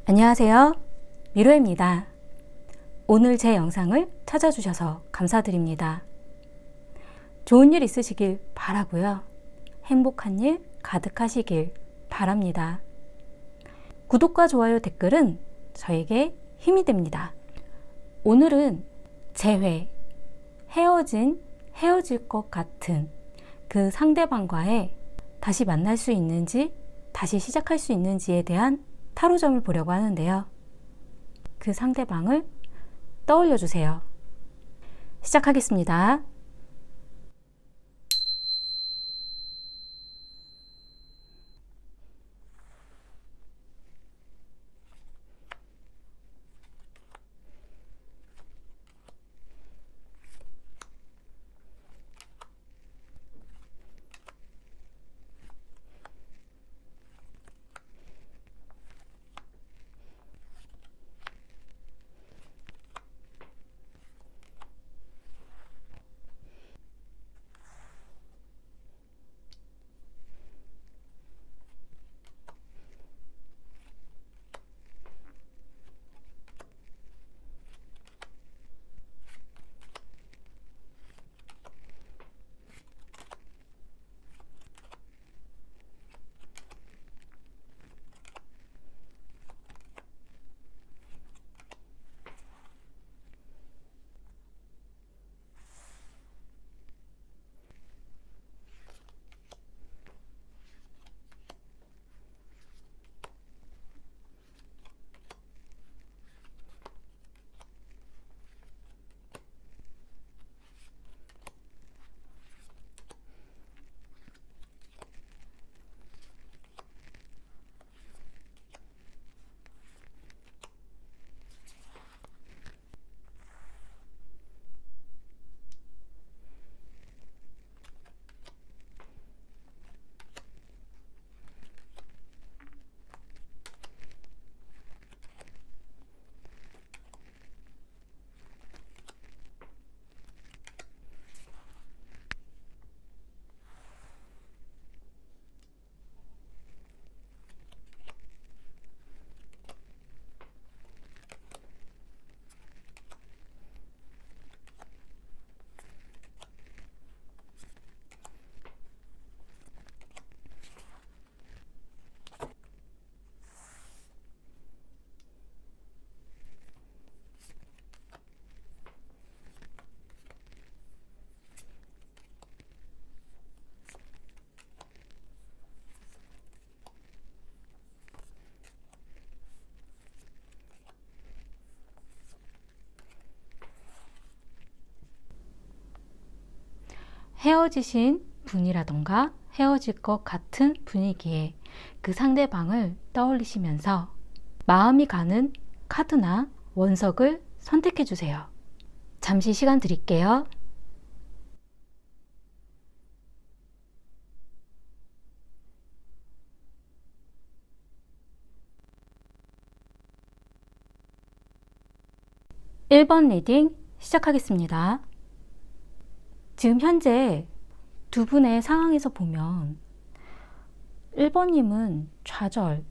안녕하세요. 미로입니다. 오늘 제 영상을 찾아주셔서 감사드립니다. 좋은 일 있으시길 바라고요. 행복한 일 가득하시길 바랍니다. 구독과 좋아요, 댓글은 저에게 힘이 됩니다. 오늘은 헤어질 것 같은 그 상대방과의 다시 만날 수 있는지, 다시 시작할 수 있는지에 대한 타로점을 보려고 하는데요. 그 상대방을 떠올려 주세요. 시작하겠습니다. 헤어지신 분이라던가 헤어질 것 같은 분위기에 그 상대방을 떠올리시면서 마음이 가는 카드나 원석을 선택해 주세요. 잠시 시간 드릴게요. (1번) 리딩 시작하겠습니다. 지금 현재 두 분의 상황에서 보면 1번님은 좌절,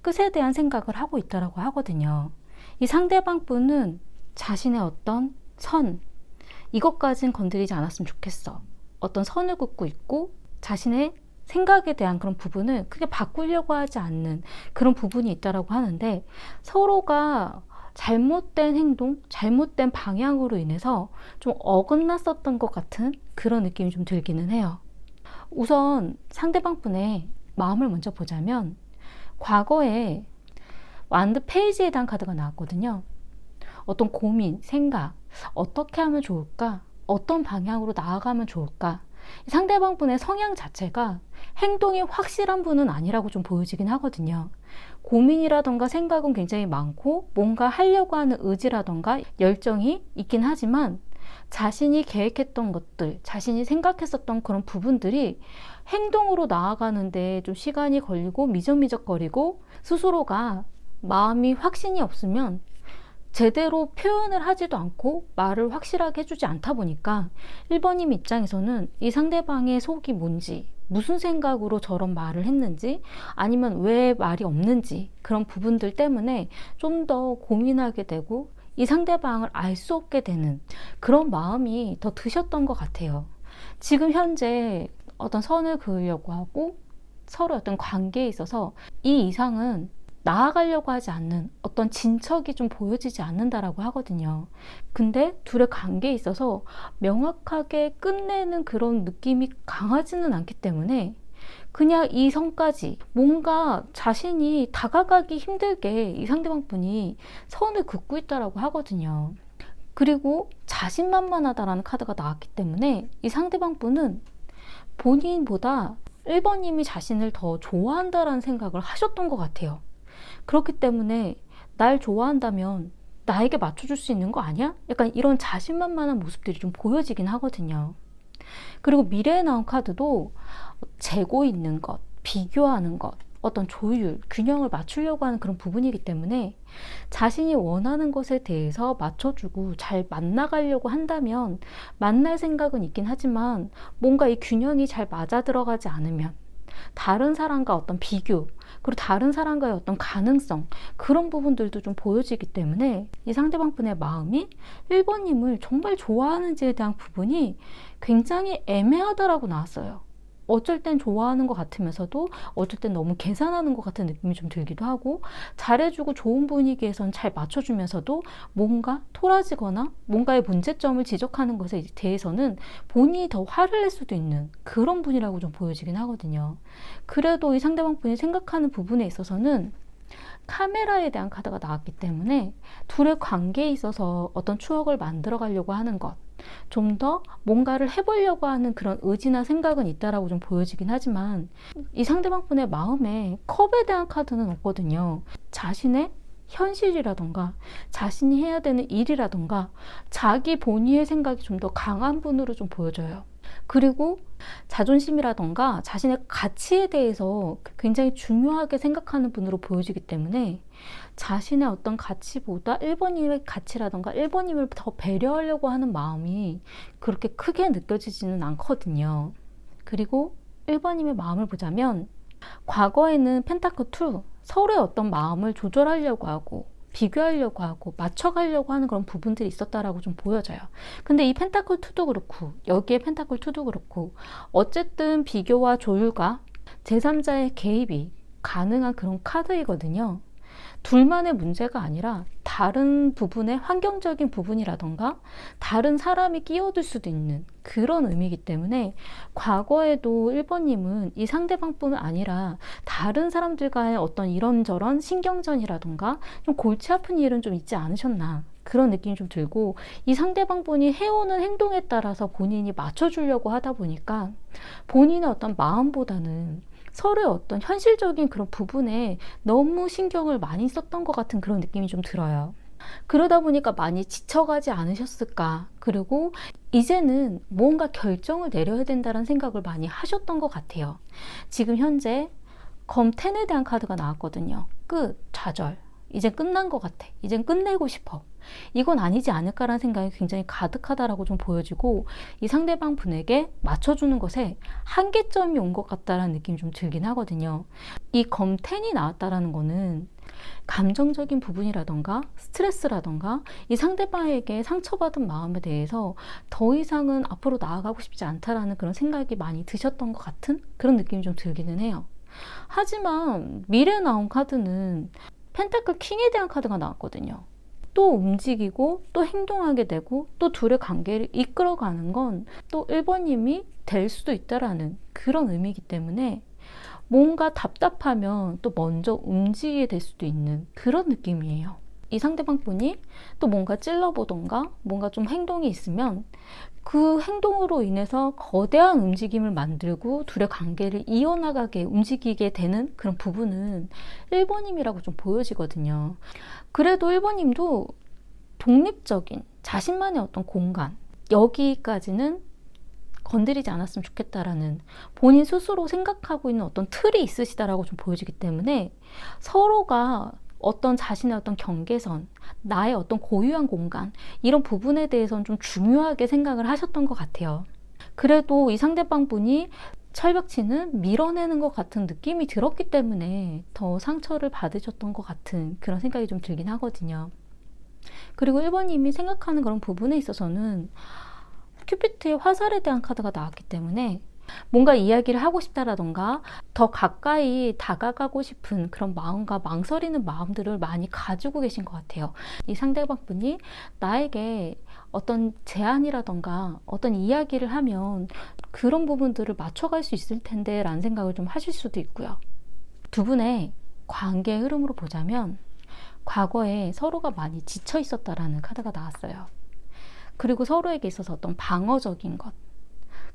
끝에 대한 생각을 하고 있다고 하거든요. 이 상대방 분은 자신의 어떤 선, 이것까진 건드리지 않았으면 좋겠어. 어떤 선을 긋고 있고 자신의 생각에 대한 그런 부분을 크게 바꾸려고 하지 않는 그런 부분이 있다고 하는데, 서로가 잘못된 행동, 잘못된 방향으로 인해서 좀 어긋났었던 것 같은 그런 느낌이 좀 들기는 해요. 우선 상대방 분의 마음을 먼저 보자면, 과거에 완드 페이지에 대한 카드가 나왔거든요. 어떤 고민, 생각, 어떻게 하면 좋을까? 어떤 방향으로 나아가면 좋을까? 상대방 분의 성향 자체가 행동이 확실한 분은 아니라고 좀 보여지긴 하거든요. 고민이라던가 생각은 굉장히 많고 뭔가 하려고 하는 의지라던가 열정이 있긴 하지만, 자신이 계획했던 것들, 자신이 생각했었던 그런 부분들이 행동으로 나아가는데 좀 시간이 걸리고 미적미적거리고, 스스로가 마음이 확신이 없으면 제대로 표현을 하지도 않고 말을 확실하게 해주지 않다 보니까 1번님 입장에서는 이 상대방의 속이 뭔지, 무슨 생각으로 저런 말을 했는지, 아니면 왜 말이 없는지, 그런 부분들 때문에 좀 더 고민하게 되고 이 상대방을 알 수 없게 되는 그런 마음이 더 드셨던 것 같아요. 지금 현재 어떤 선을 그으려고 하고 서로 어떤 관계에 있어서 이 이상은 나아가려고 하지 않는 어떤 진척이 좀 보여지지 않는다라고 하거든요. 근데 둘의 관계에 있어서 명확하게 끝내는 그런 느낌이 강하지는 않기 때문에 그냥 이 선까지 뭔가 자신이 다가가기 힘들게 이 상대방 분이 선을 긋고 있다라고 하거든요. 그리고 자신만만하다라는 카드가 나왔기 때문에 이 상대방 분은 본인보다 1번님이 자신을 더 좋아한다라는 생각을 하셨던 것 같아요. 그렇기 때문에 날 좋아한다면 나에게 맞춰줄 수 있는 거 아니야? 약간 이런 자신만만한 모습들이 좀 보여지긴 하거든요. 그리고 미래에 나온 카드도 재고 있는 것, 비교하는 것, 어떤 조율, 균형을 맞추려고 하는 그런 부분이기 때문에 자신이 원하는 것에 대해서 맞춰주고 잘 만나가려고 한다면 만날 생각은 있긴 하지만 뭔가 이 균형이 잘 맞아 들어가지 않으면 다른 사람과 어떤 비교, 그리고 다른 사람과의 어떤 가능성, 그런 부분들도 좀 보여지기 때문에 이 상대방 분의 마음이 1번님을 정말 좋아하는지에 대한 부분이 굉장히 애매하다라고 나왔어요. 어쩔 땐 좋아하는 것 같으면서도 어쩔 땐 너무 계산하는 것 같은 느낌이 좀 들기도 하고, 잘해주고 좋은 분위기에선 잘 맞춰주면서도 뭔가 토라지거나 뭔가의 문제점을 지적하는 것에 대해서는 본인이 더 화를 낼 수도 있는 그런 분이라고 좀 보여지긴 하거든요. 그래도 이 상대방 분이 생각하는 부분에 있어서는 카메라에 대한 카드가 나왔기 때문에 둘의 관계에 있어서 어떤 추억을 만들어 가려고 하는 것, 좀 더 뭔가를 해보려고 하는 그런 의지나 생각은 있다라고 좀 보여지긴 하지만 이 상대방 분의 마음에 컵에 대한 카드는 없거든요. 자신의 현실이라던가 자신이 해야 되는 일이라던가 자기 본위의 생각이 좀 더 강한 분으로 좀 보여져요. 그리고 자존심이라던가 자신의 가치에 대해서 굉장히 중요하게 생각하는 분으로 보여지기 때문에 자신의 어떤 가치보다 1번님의 가치라던가 1번님을 더 배려하려고 하는 마음이 그렇게 크게 느껴지지는 않거든요. 그리고 1번님의 마음을 보자면 과거에는 펜타클 2, 서로의 어떤 마음을 조절하려고 하고 비교하려고 하고 맞춰가려고 하는 그런 부분들이 있었다라고 좀 보여져요. 근데 이 펜타클 2도 그렇고 여기에 펜타클 2도 그렇고 어쨌든 비교와 조율과 제3자의 개입이 가능한 그런 카드이거든요. 둘만의 문제가 아니라 다른 부분의 환경적인 부분이라던가 다른 사람이 끼어들 수도 있는 그런 의미이기 때문에 과거에도 1번님은 이 상대방뿐 아니라 다른 사람들과의 어떤 이런저런 신경전이라던가 좀 골치 아픈 일은 좀 있지 않으셨나, 그런 느낌이 좀 들고, 이 상대방분이 해오는 행동에 따라서 본인이 맞춰주려고 하다 보니까 본인의 어떤 마음보다는 서로의 어떤 현실적인 그런 부분에 너무 신경을 많이 썼던 것 같은 그런 느낌이 좀 들어요. 그러다 보니까 많이 지쳐가지 않으셨을까. 그리고 이제는 뭔가 결정을 내려야 된다는 생각을 많이 하셨던 것 같아요. 지금 현재 검10에 대한 카드가 나왔거든요. 끝, 좌절. 이제 끝난 것 같아. 이젠 끝내고 싶어. 이건 아니지 않을까라는 생각이 굉장히 가득하다라고 좀 보여지고, 이 상대방 분에게 맞춰주는 것에 한계점이 온 것 같다라는 느낌이 좀 들긴 하거든요. 이 검10이 나왔다라는 거는 감정적인 부분이라던가 스트레스라던가 이 상대방에게 상처받은 마음에 대해서 더 이상은 앞으로 나아가고 싶지 않다라는 그런 생각이 많이 드셨던 것 같은 그런 느낌이 좀 들기는 해요. 하지만 미래에 나온 카드는 펜타클 킹에 대한 카드가 나왔거든요. 또 움직이고 또 행동하게 되고 또 둘의 관계를 이끌어가는 건 또 1번님이 될 수도 있다라는 그런 의미이기 때문에 뭔가 답답하면 또 먼저 움직이게 될 수도 있는 그런 느낌이에요. 이 상대방 분이 또 뭔가 찔러보던가 뭔가 좀 행동이 있으면 그 행동으로 인해서 거대한 움직임을 만들고 둘의 관계를 이어나가게 움직이게 되는 그런 부분은 1번님이라고 좀 보여지거든요. 그래도 1번님도 독립적인 자신만의 어떤 공간, 여기까지는 건드리지 않았으면 좋겠다라는 본인 스스로 생각하고 있는 어떤 틀이 있으시다라고 좀 보여지기 때문에 서로가 어떤 자신의 어떤 경계선, 나의 어떤 고유한 공간, 이런 부분에 대해서는 좀 중요하게 생각을 하셨던 것 같아요. 그래도 이 상대방 분이 철벽치는 밀어내는 것 같은 느낌이 들었기 때문에 더 상처를 받으셨던 것 같은 그런 생각이 좀 들긴 하거든요. 그리고 1번님이 생각하는 그런 부분에 있어서는 큐피트의 화살에 대한 카드가 나왔기 때문에 뭔가 이야기를 하고 싶다라던가 더 가까이 다가가고 싶은 그런 마음과 망설이는 마음들을 많이 가지고 계신 것 같아요. 이 상대방분이 나에게 어떤 제안이라던가 어떤 이야기를 하면 그런 부분들을 맞춰갈 수 있을 텐데 라는 생각을 좀 하실 수도 있고요. 두 분의 관계의 흐름으로 보자면 과거에 서로가 많이 지쳐 있었다라는 카드가 나왔어요. 그리고 서로에게 있어서 어떤 방어적인 것,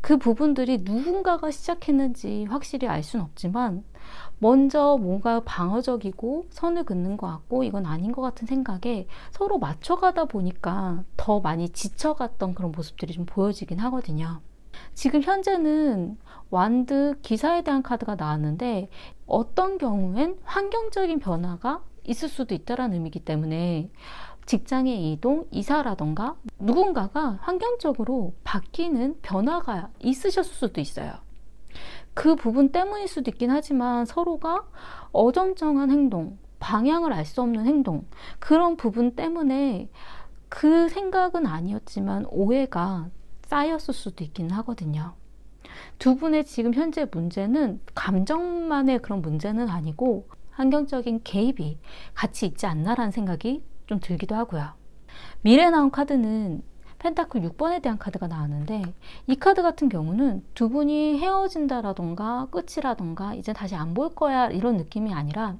그 부분들이 누군가가 시작했는지 확실히 알 수는 없지만 먼저 뭔가 방어적이고 선을 긋는 것 같고 이건 아닌 것 같은 생각에 서로 맞춰가다 보니까 더 많이 지쳐갔던 그런 모습들이 좀 보여지긴 하거든요. 지금 현재는 완드 기사에 대한 카드가 나왔는데 어떤 경우엔 환경적인 변화가 있을 수도 있다는 의미이기 때문에 직장의 이동, 이사라던가 누군가가 환경적으로 바뀌는 변화가 있으셨을 수도 있어요. 그 부분 때문일 수도 있긴 하지만 서로가 어정쩡한 행동, 방향을 알 수 없는 행동, 그런 부분 때문에 그 생각은 아니었지만 오해가 쌓였을 수도 있긴 하거든요. 두 분의 지금 현재 문제는 감정만의 그런 문제는 아니고 환경적인 개입이 같이 있지 않나라는 생각이 좀 들기도 하고요. 미래에 나온 카드는 펜타클 6번에 대한 카드가 나왔는데 이 카드 같은 경우는 두 분이 헤어진다라던가 끝이라던가 이제 다시 안 볼 거야 이런 느낌이 아니라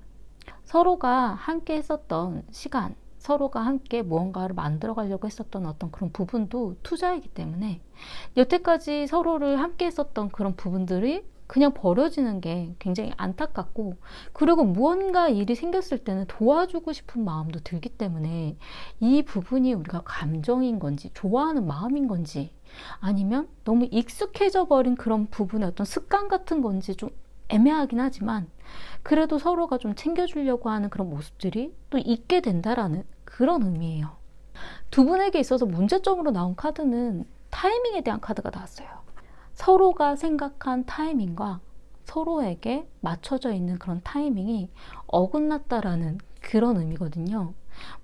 서로가 함께 했었던 시간, 서로가 함께 무언가를 만들어 가려고 했었던 어떤 그런 부분도 투자이기 때문에 여태까지 서로를 함께 했었던 그런 부분들이 그냥 버려지는 게 굉장히 안타깝고 그리고 무언가 일이 생겼을 때는 도와주고 싶은 마음도 들기 때문에 이 부분이 우리가 감정인 건지 좋아하는 마음인 건지 아니면 너무 익숙해져 버린 그런 부분의 어떤 습관 같은 건지 좀 애매하긴 하지만 그래도 서로가 좀 챙겨주려고 하는 그런 모습들이 또 있게 된다라는 그런 의미예요. 두 분에게 있어서 문제점으로 나온 카드는 타이밍에 대한 카드가 나왔어요. 서로가 생각한 타이밍과 서로에게 맞춰져 있는 그런 타이밍이 어긋났다라는 그런 의미거든요.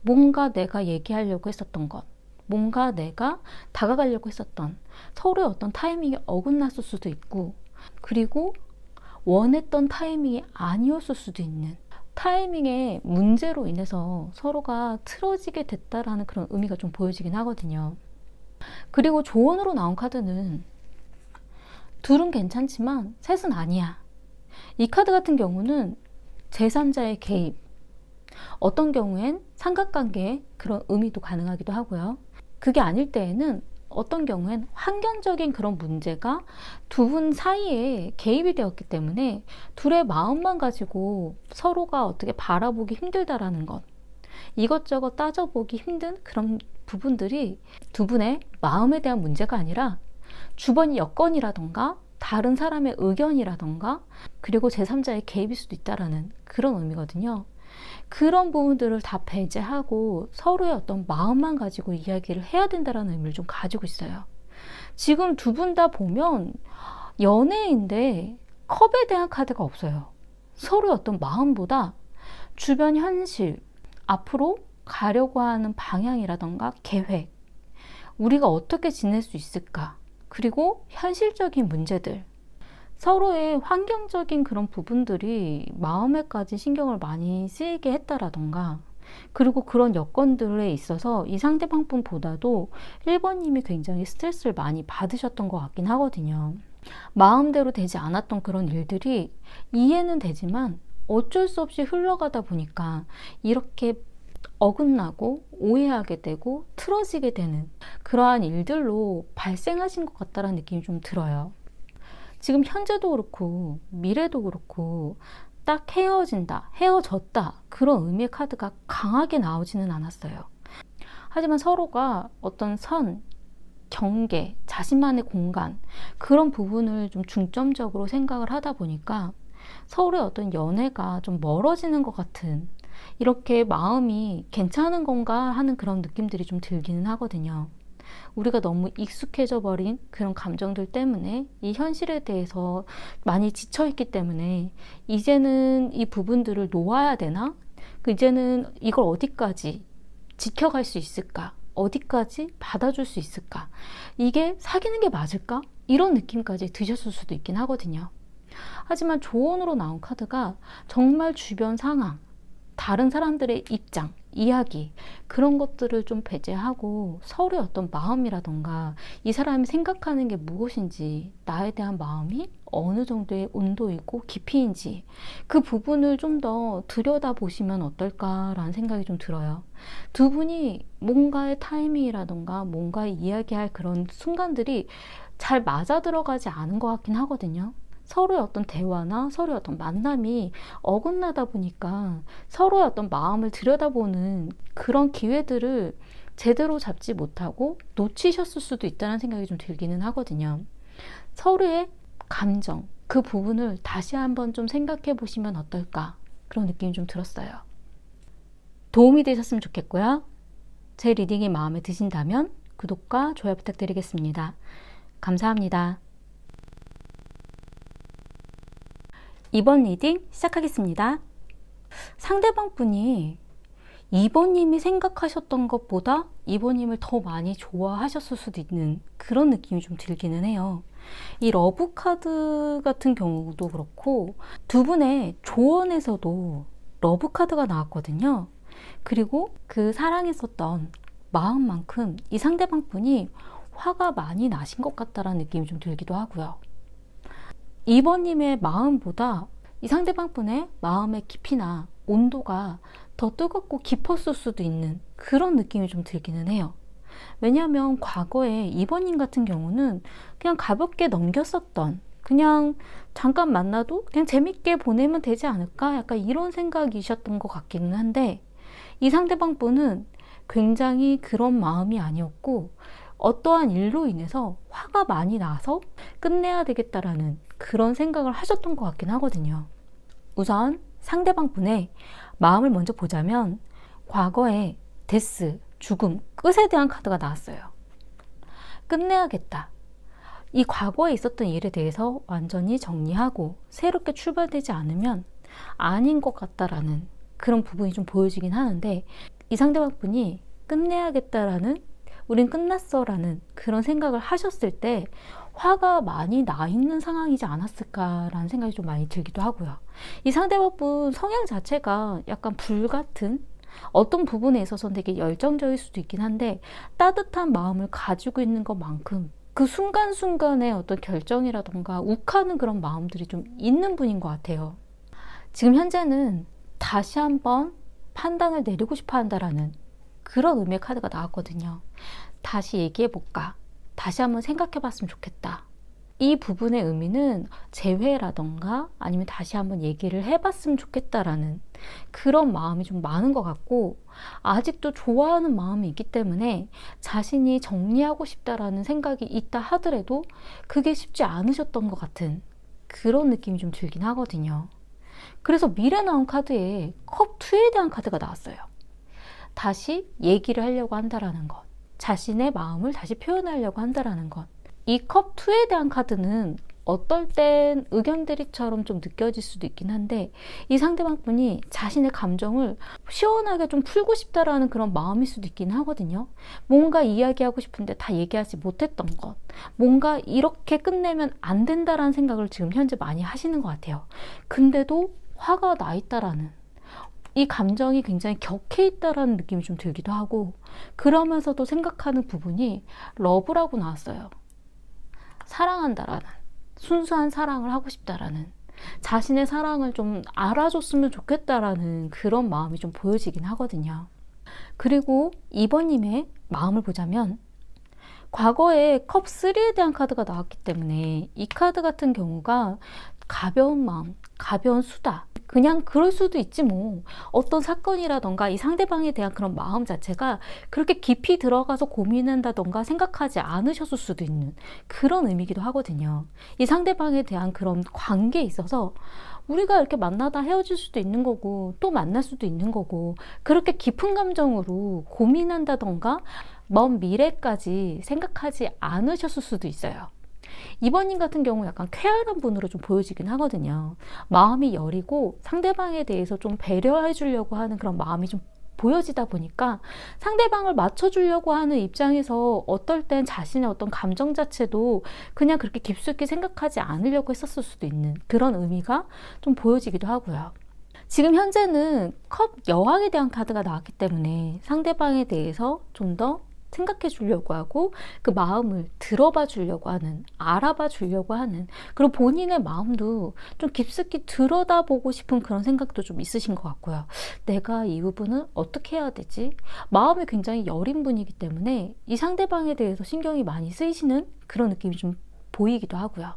뭔가 내가 얘기하려고 했었던 것, 뭔가 내가 다가가려고 했었던 서로의 어떤 타이밍이 어긋났을 수도 있고 그리고 원했던 타이밍이 아니었을 수도 있는 타이밍의 문제로 인해서 서로가 틀어지게 됐다라는 그런 의미가 좀 보여지긴 하거든요. 그리고 조언으로 나온 카드는 둘은 괜찮지만 셋은 아니야. 이 카드 같은 경우는 제3자의 개입, 어떤 경우엔 삼각관계의 그런 의미도 가능하기도 하고요. 그게 아닐 때에는 어떤 경우엔 환경적인 그런 문제가 두 분 사이에 개입이 되었기 때문에 둘의 마음만 가지고 서로가 어떻게 바라보기 힘들다라는 것, 이것저것 따져보기 힘든 그런 부분들이 두 분의 마음에 대한 문제가 아니라 주변 여건이라던가 다른 사람의 의견이라던가 그리고 제3자의 개입일 수도 있다라는 그런 의미거든요. 그런 부분들을 다 배제하고 서로의 어떤 마음만 가지고 이야기를 해야 된다라는 의미를 좀 가지고 있어요. 지금 두 분 다 보면 연애인데 컵에 대한 카드가 없어요. 서로의 어떤 마음보다 주변 현실, 앞으로 가려고 하는 방향이라던가 계획, 우리가 어떻게 지낼 수 있을까? 그리고 현실적인 문제들, 서로의 환경적인 그런 부분들이 마음에까지 신경을 많이 쓰이게 했다라던가 그리고 그런 여건들에 있어서 이 상대방 분보다도 1번님이 굉장히 스트레스를 많이 받으셨던 것 같긴 하거든요. 마음대로 되지 않았던 그런 일들이 이해는 되지만 어쩔 수 없이 흘러가다 보니까 이렇게 어긋나고 오해하게 되고 틀어지게 되는 그러한 일들로 발생하신 것 같다는 느낌이 좀 들어요. 지금 현재도 그렇고 미래도 그렇고 딱 헤어진다, 헤어졌다 그런 의미의 카드가 강하게 나오지는 않았어요. 하지만 서로가 어떤 선, 경계, 자신만의 공간 그런 부분을 좀 중점적으로 생각을 하다 보니까 서로의 어떤 연애가 좀 멀어지는 것 같은 이렇게 마음이 괜찮은 건가 하는 그런 느낌들이 좀 들기는 하거든요. 우리가 너무 익숙해져 버린 그런 감정들 때문에 이 현실에 대해서 많이 지쳐있기 때문에 이제는 이 부분들을 놓아야 되나? 이제는 이걸 어디까지 지켜갈 수 있을까? 어디까지 받아줄 수 있을까? 이게 사귀는 게 맞을까? 이런 느낌까지 드셨을 수도 있긴 하거든요. 하지만 조언으로 나온 카드가 정말 주변 상황, 다른 사람들의 입장, 이야기, 그런 것들을 좀 배제하고 서로의 어떤 마음이라던가 이 사람이 생각하는 게 무엇인지, 나에 대한 마음이 어느 정도의 온도이고 깊이인지 그 부분을 좀 더 들여다보시면 어떨까라는 생각이 좀 들어요. 두 분이 뭔가의 타이밍이라던가 뭔가의 이야기할 그런 순간들이 잘 맞아 들어가지 않은 것 같긴 하거든요. 서로의 어떤 대화나 서로의 어떤 만남이 어긋나다 보니까 서로의 어떤 마음을 들여다보는 그런 기회들을 제대로 잡지 못하고 놓치셨을 수도 있다는 생각이 좀 들기는 하거든요. 서로의 감정, 그 부분을 다시 한번 좀 생각해 보시면 어떨까, 그런 느낌이 좀 들었어요. 도움이 되셨으면 좋겠고요. 제 리딩이 마음에 드신다면 구독과 좋아요 부탁드리겠습니다. 감사합니다. 이번 리딩 시작하겠습니다. 상대방 분이 2번님이 생각하셨던 것보다 2번님을 더 많이 좋아하셨을 수도 있는 그런 느낌이 좀 들기는 해요. 이 러브 카드 같은 경우도 그렇고 두 분의 조언에서도 러브 카드가 나왔거든요. 그리고 그 사랑했었던 마음만큼 이 상대방 분이 화가 많이 나신 것 같다라는 느낌이 좀 들기도 하고요. 2번님의 마음보다 이 상대방 분의 마음의 깊이나 온도가 더 뜨겁고 깊었을 수도 있는 그런 느낌이 좀 들기는 해요. 왜냐하면 과거에 2번님 같은 경우는 그냥 가볍게 넘겼었던, 그냥 잠깐 만나도 그냥 재밌게 보내면 되지 않을까? 약간 이런 생각이셨던 것 같기는 한데 이 상대방 분은 굉장히 그런 마음이 아니었고 어떠한 일로 인해서 화가 많이 나서 끝내야 되겠다라는 그런 생각을 하셨던 것 같긴 하거든요. 우선 상대방 분의 마음을 먼저 보자면 과거에 데스, 죽음, 끝에 대한 카드가 나왔어요. 끝내야겠다. 이 과거에 있었던 일에 대해서 완전히 정리하고 새롭게 출발되지 않으면 아닌 것 같다라는 그런 부분이 좀 보여지긴 하는데 이 상대방 분이 끝내야겠다라는, 우린 끝났어라는 그런 생각을 하셨을 때 화가 많이 나 있는 상황이지 않았을까라는 생각이 좀 많이 들기도 하고요. 이 상대방 분 성향 자체가 약간 불같은, 어떤 부분에 있어서는 되게 열정적일 수도 있긴 한데 따뜻한 마음을 가지고 있는 것만큼 그 순간순간의 어떤 결정이라던가 욱하는 그런 마음들이 좀 있는 분인 것 같아요. 지금 현재는 다시 한번 판단을 내리고 싶어 한다라는 그런 의미의 카드가 나왔거든요. 다시 얘기해볼까? 다시 한번 생각해봤으면 좋겠다. 이 부분의 의미는 재회라던가 아니면 다시 한번 얘기를 해봤으면 좋겠다라는 그런 마음이 좀 많은 것 같고, 아직도 좋아하는 마음이 있기 때문에 자신이 정리하고 싶다라는 생각이 있다 하더라도 그게 쉽지 않으셨던 것 같은 그런 느낌이 좀 들긴 하거든요. 그래서 미래 나온 카드에 컵2에 대한 카드가 나왔어요. 다시 얘기를 하려고 한다라는 것, 자신의 마음을 다시 표현하려고 한다라는 것. 이 컵2에 대한 카드는 어떨 땐 의견 대립처럼 좀 느껴질 수도 있긴 한데 이 상대방 분이 자신의 감정을 시원하게 좀 풀고 싶다라는 그런 마음일 수도 있긴 하거든요. 뭔가 이야기하고 싶은데 다 얘기하지 못했던 것, 뭔가 이렇게 끝내면 안 된다라는 생각을 지금 현재 많이 하시는 것 같아요. 근데도 화가 나 있다라는, 이 감정이 굉장히 격해 있다라는 느낌이 좀 들기도 하고, 그러면서도 생각하는 부분이 러브라고 나왔어요. 사랑한다라는, 순수한 사랑을 하고 싶다라는, 자신의 사랑을 좀 알아줬으면 좋겠다라는 그런 마음이 좀 보여지긴 하거든요. 그리고 2번님의 마음을 보자면 과거에 컵3에 대한 카드가 나왔기 때문에 이 카드 같은 경우가 가벼운 마음, 가벼운 수다, 그냥 그럴 수도 있지 뭐. 어떤 사건이라던가 이 상대방에 대한 그런 마음 자체가 그렇게 깊이 들어가서 고민한다던가 생각하지 않으셨을 수도 있는 그런 의미이기도 하거든요. 이 상대방에 대한 그런 관계에 있어서 우리가 이렇게 만나다 헤어질 수도 있는 거고 또 만날 수도 있는 거고 그렇게 깊은 감정으로 고민한다던가 먼 미래까지 생각하지 않으셨을 수도 있어요. 이번님 같은 경우 약간 쾌활한 분으로 좀 보여지긴 하거든요. 마음이 여리고 상대방에 대해서 좀 배려해 주려고 하는 그런 마음이 좀 보여지다 보니까 상대방을 맞춰주려고 하는 입장에서 어떨 땐 자신의 어떤 감정 자체도 그냥 그렇게 깊숙이 생각하지 않으려고 했었을 수도 있는 그런 의미가 좀 보여지기도 하고요. 지금 현재는 컵 여왕에 대한 카드가 나왔기 때문에 상대방에 대해서 좀 더 생각해 주려고 하고 그 마음을 들어봐 주려고 하는, 알아봐 주려고 하는, 그리고 본인의 마음도 좀 깊숙이 들여다보고 싶은 그런 생각도 좀 있으신 것 같고요. 내가 이 부분은 어떻게 해야 되지? 마음이 굉장히 여린 분이기 때문에 이 상대방에 대해서 신경이 많이 쓰이시는 그런 느낌이 좀 보이기도 하고요.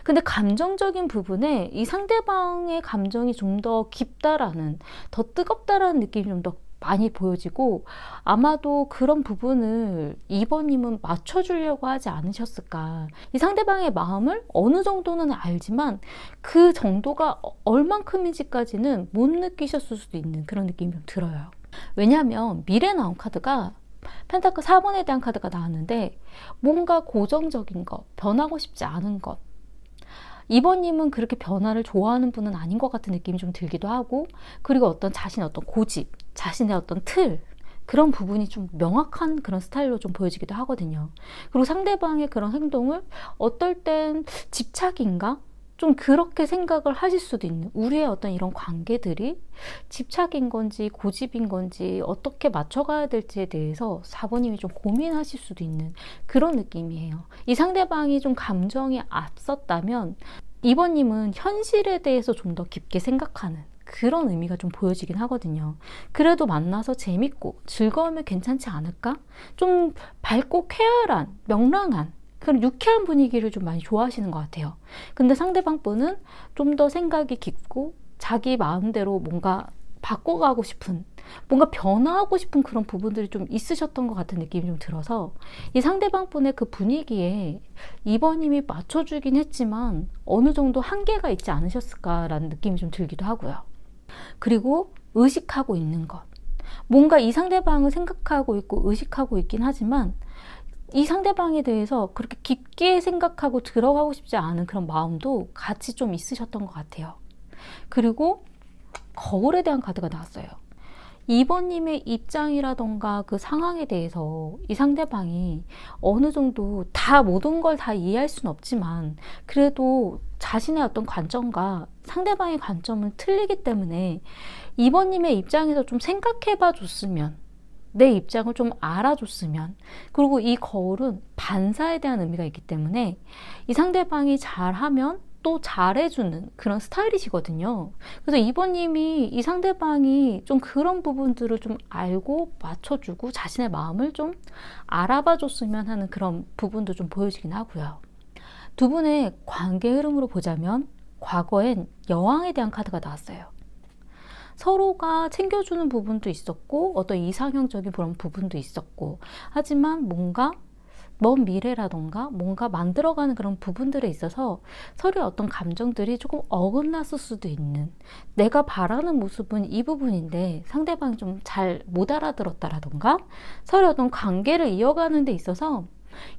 근데 감정적인 부분에 이 상대방의 감정이 좀 더 깊다라는, 더 뜨겁다라는 느낌이 좀 더 많이 보여지고 아마도 그런 부분을 2번님은 맞춰주려고 하지 않으셨을까. 이 상대방의 마음을 어느 정도는 알지만 그 정도가 얼만큼인지까지는 못 느끼셨을 수도 있는 그런 느낌이 좀 들어요. 왜냐하면 미래 나온 카드가 펜타클 4번에 대한 카드가 나왔는데 뭔가 고정적인 것, 변하고 싶지 않은 것, 2번님은 그렇게 변화를 좋아하는 분은 아닌 것 같은 느낌이 좀 들기도 하고, 그리고 어떤 자신의 어떤 고집, 자신의 어떤 틀, 그런 부분이 좀 명확한 그런 스타일로 좀 보여지기도 하거든요. 그리고 상대방의 그런 행동을 어떨 땐 집착인가? 좀 그렇게 생각을 하실 수도 있는, 우리의 어떤 이런 관계들이 집착인 건지 고집인 건지 어떻게 맞춰가야 될지에 대해서 4번님이 좀 고민하실 수도 있는 그런 느낌이에요. 이 상대방이 좀 감정이 앞섰다면 2번님은 현실에 대해서 좀 더 깊게 생각하는 그런 의미가 좀 보여지긴 하거든요. 그래도 만나서 재밌고 즐거우면 괜찮지 않을까? 좀 밝고 쾌활한, 명랑한 그런 유쾌한 분위기를 좀 많이 좋아하시는 것 같아요. 근데 상대방 분은 좀 더 생각이 깊고 자기 마음대로 뭔가 바꿔가고 싶은, 뭔가 변화하고 싶은 그런 부분들이 좀 있으셨던 것 같은 느낌이 좀 들어서 이 상대방 분의 그 분위기에 2번님이 맞춰주긴 했지만 어느 정도 한계가 있지 않으셨을까라는 느낌이 좀 들기도 하고요. 그리고 의식하고 있는 것, 뭔가 이 상대방을 생각하고 있고 의식하고 있긴 하지만 이 상대방에 대해서 그렇게 깊게 생각하고 들어가고 싶지 않은 그런 마음도 같이 좀 있으셨던 것 같아요. 그리고 거울에 대한 카드가 나왔어요. 2번님의 입장이라던가 그 상황에 대해서 이 상대방이 어느 정도 다 모든 걸 다 이해할 수는 없지만 그래도 자신의 어떤 관점과 상대방의 관점은 틀리기 때문에 2번님의 입장에서 좀 생각해봐 줬으면, 내 입장을 좀 알아줬으면, 그리고 이 거울은 반사에 대한 의미가 있기 때문에 이 상대방이 잘하면 또 잘해주는 그런 스타일이시거든요. 그래서 2번님이 이 상대방이 좀 그런 부분들을 좀 알고 맞춰주고 자신의 마음을 좀 알아봐 줬으면 하는 그런 부분도 좀 보여지긴 하고요. 두 분의 관계 흐름으로 보자면 과거엔 여왕에 대한 카드가 나왔어요. 서로가 챙겨주는 부분도 있었고 어떤 이상형적인 그런 부분도 있었고, 하지만 뭔가 먼 미래라던가 뭔가 만들어가는 그런 부분들에 있어서 서로의 어떤 감정들이 조금 어긋났을 수도 있는, 내가 바라는 모습은 이 부분인데 상대방이 좀 잘 못 알아들었다라던가 서로의 어떤 관계를 이어가는 데 있어서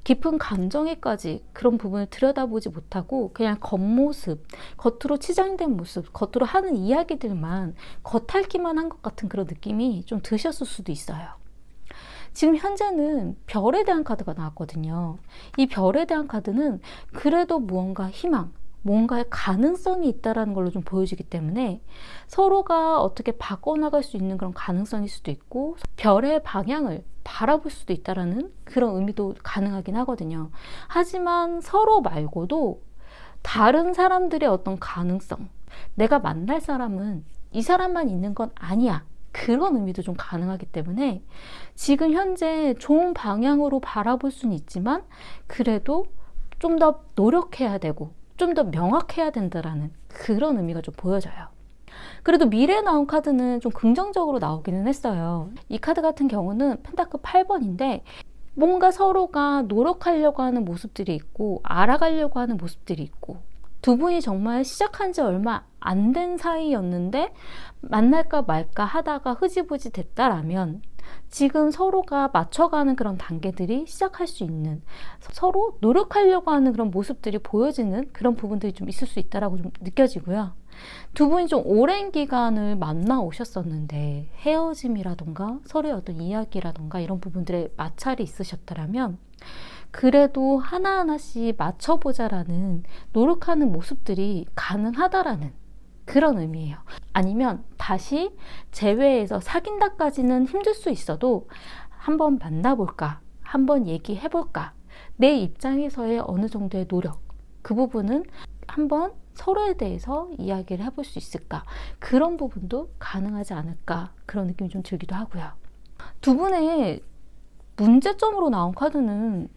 깊은 감정에까지 그런 부분을 들여다보지 못하고 그냥 겉모습, 겉으로 치장된 모습, 겉으로 하는 이야기들만 겉핥기만 한 것 같은 그런 느낌이 좀 드셨을 수도 있어요. 지금 현재는 별에 대한 카드가 나왔거든요. 이 별에 대한 카드는 그래도 무언가 희망, 뭔가의 가능성이 있다는 걸로 좀 보여지기 때문에 서로가 어떻게 바꿔나갈 수 있는 그런 가능성일 수도 있고 별의 방향을 바라볼 수도 있다는 그런 의미도 가능하긴 하거든요. 하지만 서로 말고도 다른 사람들의 어떤 가능성, 내가 만날 사람은 이 사람만 있는 건 아니야, 그런 의미도 좀 가능하기 때문에 지금 현재 좋은 방향으로 바라볼 수는 있지만 그래도 좀 더 노력해야 되고 좀 더 명확해야 된다라는 그런 의미가 좀 보여져요. 그래도 미래에 나온 카드는 좀 긍정적으로 나오기는 했어요. 이 카드 같은 경우는 펜타클 8번인데 뭔가 서로가 노력하려고 하는 모습들이 있고 알아가려고 하는 모습들이 있고 두 분이 정말 시작한 지 얼마 안 된 사이였는데 만날까 말까 하다가 흐지부지 됐다라면 지금 서로가 맞춰가는 그런 단계들이 시작할 수 있는, 서로 노력하려고 하는 그런 모습들이 보여지는 그런 부분들이 좀 있을 수 있다라고 좀 느껴지고요. 두 분이 좀 오랜 기간을 만나 오셨었는데 헤어짐이라던가 서로의 어떤 이야기라던가 이런 부분들에 마찰이 있으셨더라면 그래도 하나하나씩 맞춰보자라는 노력하는 모습들이 가능하다라는 그런 의미예요. 아니면 다시 재회해서 사귄다까지는 힘들 수 있어도 한번 만나볼까? 한번 얘기해볼까? 내 입장에서의 어느 정도의 노력, 그 부분은 한번 서로에 대해서 이야기를 해볼 수 있을까? 그런 부분도 가능하지 않을까? 그런 느낌이 좀 들기도 하고요. 두 분의 문제점으로 나온 카드는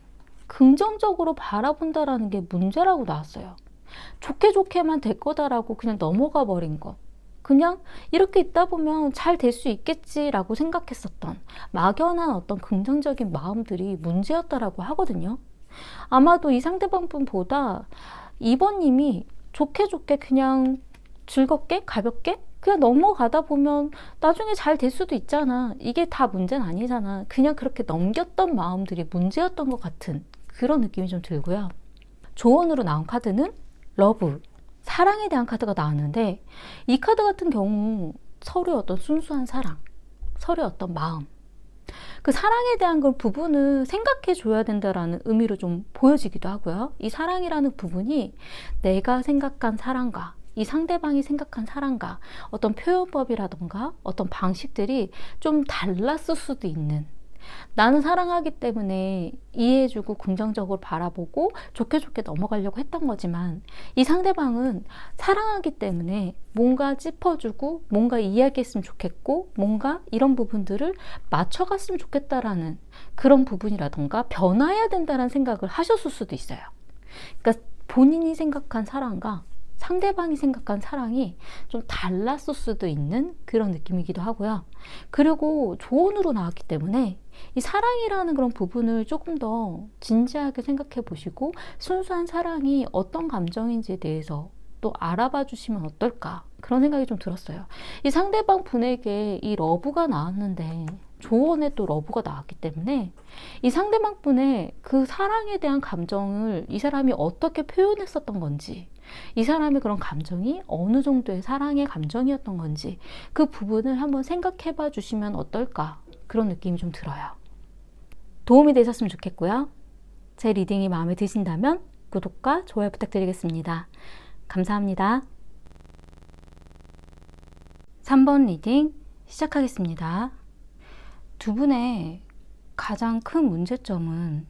긍정적으로 바라본다라는 게 문제라고 나왔어요. 좋게 좋게만 될 거다라고 그냥 넘어가 버린 것. 그냥 이렇게 있다 보면 잘 될 수 있겠지라고 생각했었던 막연한 어떤 긍정적인 마음들이 문제였다라고 하거든요. 아마도 이 상대방 분보다 2번님이 좋게 좋게 그냥 즐겁게 가볍게 그냥 넘어가다 보면 나중에 잘 될 수도 있잖아. 이게 다 문제는 아니잖아. 그냥 그렇게 넘겼던 마음들이 문제였던 것 같은 그런 느낌이 좀 들고요. 조언으로 나온 카드는 러브, 사랑에 대한 카드가 나왔는데 이 카드 같은 경우 서로의 어떤 순수한 사랑, 서로의 어떤 마음, 그 사랑에 대한 그 부분을 생각해 줘야 된다라는 의미로 좀 보여지기도 하고요. 이 사랑이라는 부분이 내가 생각한 사랑과 이 상대방이 생각한 사랑과 어떤 표현법이라던가 어떤 방식들이 좀 달랐을 수도 있는, 나는 사랑하기 때문에 이해해주고 긍정적으로 바라보고 좋게 좋게 넘어가려고 했던 거지만 이 상대방은 사랑하기 때문에 뭔가 짚어주고 뭔가 이야기했으면 좋겠고 뭔가 이런 부분들을 맞춰갔으면 좋겠다라는 그런 부분이라던가 변화해야 된다는 생각을 하셨을 수도 있어요. 그러니까 본인이 생각한 사랑과 상대방이 생각한 사랑이 좀 달랐을 수도 있는 그런 느낌이기도 하고요. 그리고 조언으로 나왔기 때문에 이 사랑이라는 그런 부분을 조금 더 진지하게 생각해 보시고 순수한 사랑이 어떤 감정인지에 대해서 또 알아봐 주시면 어떨까, 그런 생각이 좀 들었어요. 이 상대방 분에게 이 러브가 나왔는데 조언에 또 러브가 나왔기 때문에 이 상대방 분의 그 사랑에 대한 감정을 이 사람이 어떻게 표현했었던 건지, 이 사람의 그런 감정이 어느 정도의 사랑의 감정이었던 건지 그 부분을 한번 생각해 봐 주시면 어떨까, 그런 느낌이 좀 들어요. 도움이 되셨으면 좋겠고요. 제 리딩이 마음에 드신다면 구독과 좋아요 부탁드리겠습니다. 감사합니다. 3번 리딩 시작하겠습니다. 두 분의 가장 큰 문제점은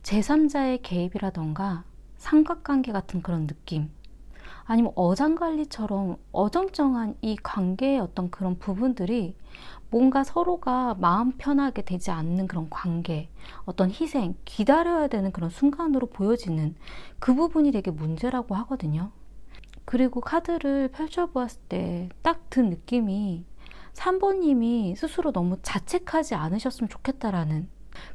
제3자의 개입이라던가 삼각관계 같은 그런 느낌, 아니면 어장관리처럼 어정쩡한 이 관계의 어떤 그런 부분들이 뭔가 서로가 마음 편하게 되지 않는 그런 관계, 어떤 희생, 기다려야 되는 그런 순간으로 보여지는 그 부분이 되게 문제라고 하거든요. 그리고 카드를 펼쳐보았을 때 딱 든 느낌이 3번님이 스스로 너무 자책하지 않으셨으면 좋겠다라는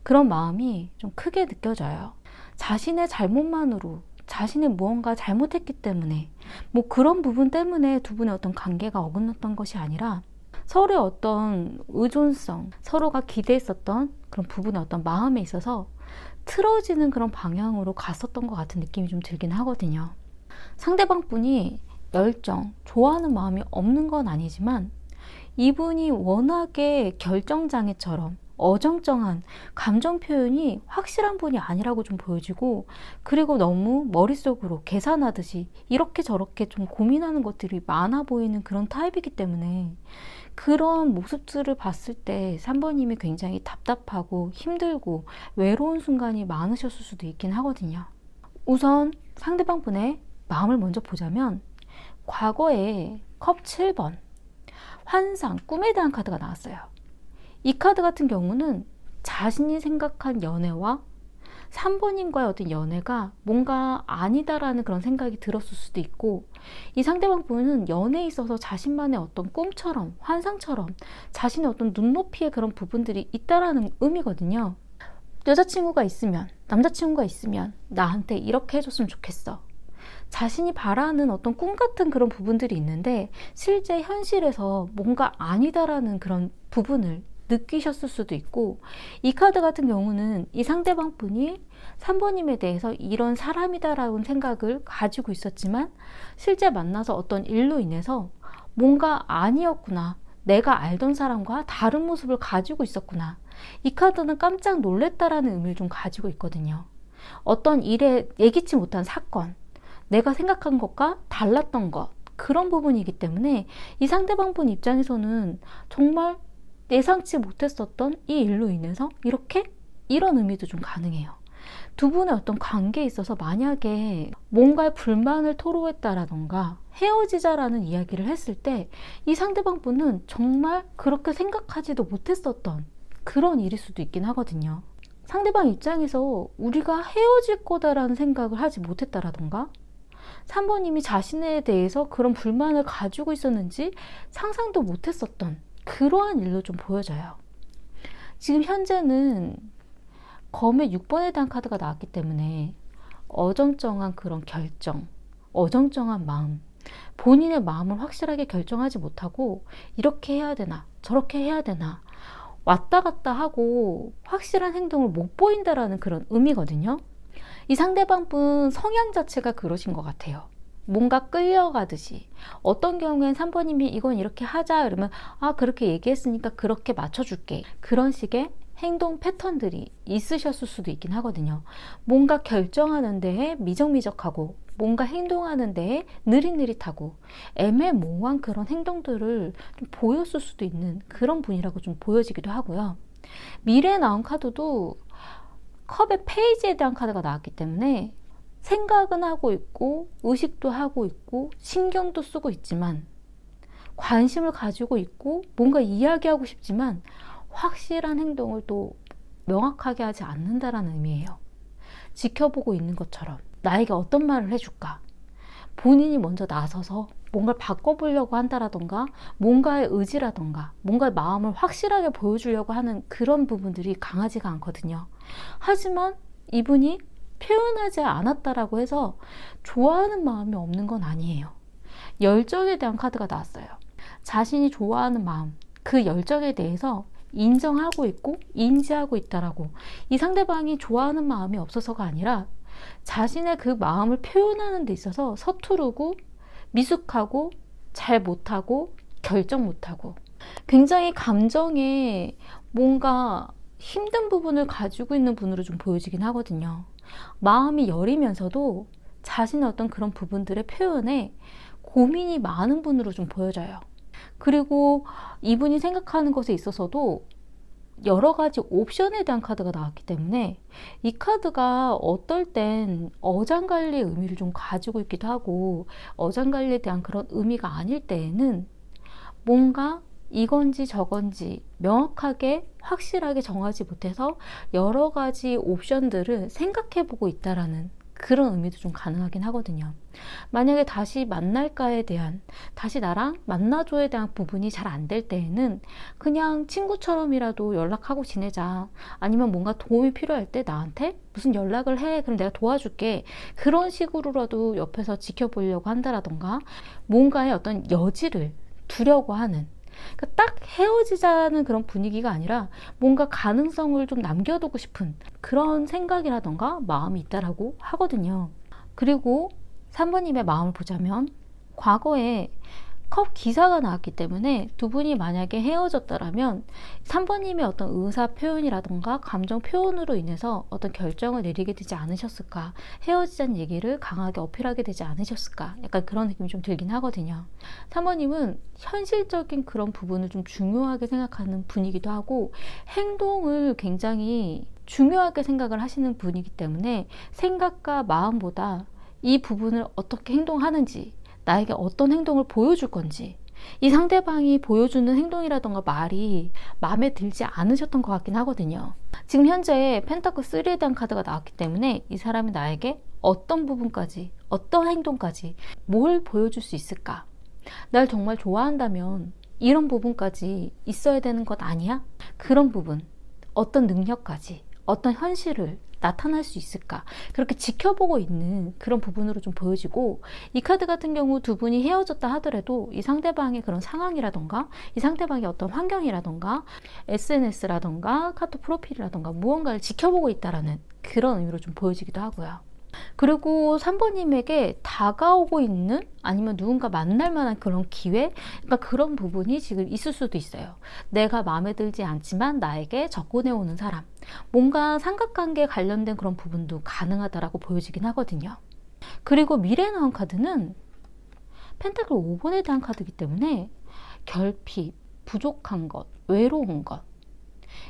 그런 마음이 좀 크게 느껴져요. 자신의 잘못만으로 자신의 무언가 잘못했기 때문에 뭐 그런 부분 때문에 두 분의 어떤 관계가 어긋났던 것이 아니라 서로의 어떤 의존성, 서로가 기대했었던 그런 부분의 어떤 마음에 있어서 틀어지는 그런 방향으로 갔었던 것 같은 느낌이 좀 들긴 하거든요. 상대방 분이 열정, 좋아하는 마음이 없는 건 아니지만 이분이 워낙에 결정장애처럼 어정쩡한 감정 표현이 확실한 분이 아니라고 좀 보여지고, 그리고 너무 머릿속으로 계산하듯이 이렇게 저렇게 좀 고민하는 것들이 많아 보이는 그런 타입이기 때문에 그런 모습들을 봤을 때 3번님이 굉장히 답답하고 힘들고 외로운 순간이 많으셨을 수도 있긴 하거든요. 우선 상대방 분의 마음을 먼저 보자면 과거에 컵 7번 환상, 꿈에 대한 카드가 나왔어요. 이 카드 같은 경우는 자신이 생각한 연애와 3번님과의 어떤 연애가 뭔가 아니다라는 그런 생각이 들었을 수도 있고, 이 상대방 분은 연애에 있어서 자신만의 어떤 꿈처럼, 환상처럼 자신의 어떤 눈높이의 그런 부분들이 있다라는 의미거든요. 여자친구가 있으면, 남자친구가 있으면 나한테 이렇게 해줬으면 좋겠어. 자신이 바라는 어떤 꿈 같은 그런 부분들이 있는데 실제 현실에서 뭔가 아니다라는 그런 부분을 느끼셨을 수도 있고, 이 카드 같은 경우는 이 상대방 분이 3번님에 대해서 이런 사람이다라는 생각을 가지고 있었지만 실제 만나서 어떤 일로 인해서 뭔가 아니었구나, 내가 알던 사람과 다른 모습을 가지고 있었구나, 이 카드는 깜짝 놀랬다라는 의미를 좀 가지고 있거든요. 어떤 일에 예기치 못한 사건, 내가 생각한 것과 달랐던 것, 그런 부분이기 때문에 이 상대방 분 입장에서는 정말 예상치 못했었던 이 일로 인해서 이런 의미도 좀 가능해요. 두 분의 어떤 관계에 있어서 만약에 뭔가의 불만을 토로했다라던가 헤어지자라는 이야기를 했을 때 이 상대방 분은 정말 그렇게 생각하지도 못했었던 그런 일일 수도 있긴 하거든요. 상대방 입장에서 우리가 헤어질 거다라는 생각을 하지 못했다라던가, 3번님이 자신에 대해서 그런 불만을 가지고 있었는지 상상도 못했었던 그러한 일로 좀 보여져요. 지금 현재는 검의 6번에 대한 카드가 나왔기 때문에 어정쩡한 그런 결정, 어정쩡한 마음, 본인의 마음을 확실하게 결정하지 못하고 이렇게 해야 되나 저렇게 해야 되나 왔다 갔다 하고 확실한 행동을 못 보인다라는 그런 의미거든요. 이 상대방 분 성향 자체가 그러신 것 같아요. 뭔가 끌려가듯이, 어떤 경우엔 3번님이 이건 이렇게 하자 이러면 그렇게 얘기했으니까 그렇게 맞춰줄게, 그런 식의 행동 패턴들이 있으셨을 수도 있긴 하거든요. 뭔가 결정하는 데에 미적미적하고 뭔가 행동하는 데에 느릿느릿하고 애매모호한 그런 행동들을 좀 보였을 수도 있는 그런 분이라고 좀 보여지기도 하고요. 미래에 나온 카드도 컵의 페이지에 대한 카드가 나왔기 때문에 생각은 하고 있고 의식도 하고 있고 신경도 쓰고 있지만 관심을 가지고 있고 뭔가 이야기하고 싶지만 확실한 행동을 또 명확하게 하지 않는다라는 의미예요. 지켜보고 있는 것처럼 나에게 어떤 말을 해줄까, 본인이 먼저 나서서 뭔가를 바꿔보려고 한다라던가 뭔가의 의지라던가 뭔가의 마음을 확실하게 보여주려고 하는 그런 부분들이 강하지가 않거든요. 하지만 이분이 표현하지 않았다라고 해서 좋아하는 마음이 없는 건 아니에요. 열정에 대한 카드가 나왔어요. 자신이 좋아하는 마음, 그 열정에 대해서 인정하고 있고 인지하고 있다라고, 이 상대방이 좋아하는 마음이 없어서가 아니라 자신의 그 마음을 표현하는 데 있어서 서투르고 미숙하고 잘 못하고 결정 못하고 굉장히 감정에 뭔가 힘든 부분을 가지고 있는 분으로 좀 보여지긴 하거든요. 마음이 여리면서도 자신의 어떤 그런 부분들의 표현에 고민이 많은 분으로 좀 보여져요. 그리고 이분이 생각하는 것에 있어서도 여러 가지 옵션에 대한 카드가 나왔기 때문에 이 카드가 어떨 땐 어장관리의 의미를 좀 가지고 있기도 하고, 어장관리에 대한 그런 의미가 아닐 때에는 뭔가 이건지 저건지 명확하게 확실하게 정하지 못해서 여러 가지 옵션들을 생각해 보고 있다라는 그런 의미도 좀 가능하긴 하거든요. 만약에 다시 만날까에 대한, 다시 나랑 만나줘에 대한 부분이 잘 안 될 때에는 그냥 친구처럼이라도 연락하고 지내자, 아니면 뭔가 도움이 필요할 때 나한테 무슨 연락을 해, 그럼 내가 도와줄게, 그런 식으로라도 옆에서 지켜보려고 한다라던가 뭔가의 어떤 여지를 두려고 하는, 그러니까 딱 헤어지자는 그런 분위기가 아니라 뭔가 가능성을 좀 남겨두고 싶은 그런 생각이라던가 마음이 있다라고 하거든요. 그리고 3번님의 마음을 보자면 과거에 컵 기사가 나왔기 때문에 두 분이 만약에 헤어졌다라면 3번님의 어떤 의사 표현이라던가 감정 표현으로 인해서 어떤 결정을 내리게 되지 않으셨을까, 헤어지자는 얘기를 강하게 어필하게 되지 않으셨을까, 약간 그런 느낌이 좀 들긴 하거든요. 3번님은 현실적인 그런 부분을 좀 중요하게 생각하는 분이기도 하고 행동을 굉장히 중요하게 생각을 하시는 분이기 때문에 생각과 마음보다 이 부분을 어떻게 행동하는지, 나에게 어떤 행동을 보여줄 건지, 이 상대방이 보여주는 행동이라던가 말이 마음에 들지 않으셨던 것 같긴 하거든요. 지금 현재 펜타클 3에 대한 카드가 나왔기 때문에 이 사람이 나에게 어떤 부분까지, 어떤 행동까지 뭘 보여줄 수 있을까? 날 정말 좋아한다면 이런 부분까지 있어야 되는 것 아니야? 그런 부분, 어떤 능력까지, 어떤 현실을 나타날 수 있을까? 그렇게 지켜보고 있는 그런 부분으로 좀 보여지고, 이 카드 같은 경우 두 분이 헤어졌다 하더라도 이 상대방의 그런 상황이라던가 이 상대방의 어떤 환경이라던가 SNS라던가 카톡 프로필이라던가 무언가를 지켜보고 있다라는 그런 의미로 좀 보여지기도 하고요. 그리고 3번님에게 다가오고 있는, 아니면 누군가 만날 만한 그런 기회, 그러니까 그런 부분이 지금 있을 수도 있어요. 내가 마음에 들지 않지만 나에게 접근해 오는 사람, 뭔가 삼각관계에 관련된 그런 부분도 가능하다라고 보여지긴 하거든요. 그리고 미래에 나온 카드는 펜타클 5번에 대한 카드이기 때문에 결핍, 부족한 것, 외로운 것,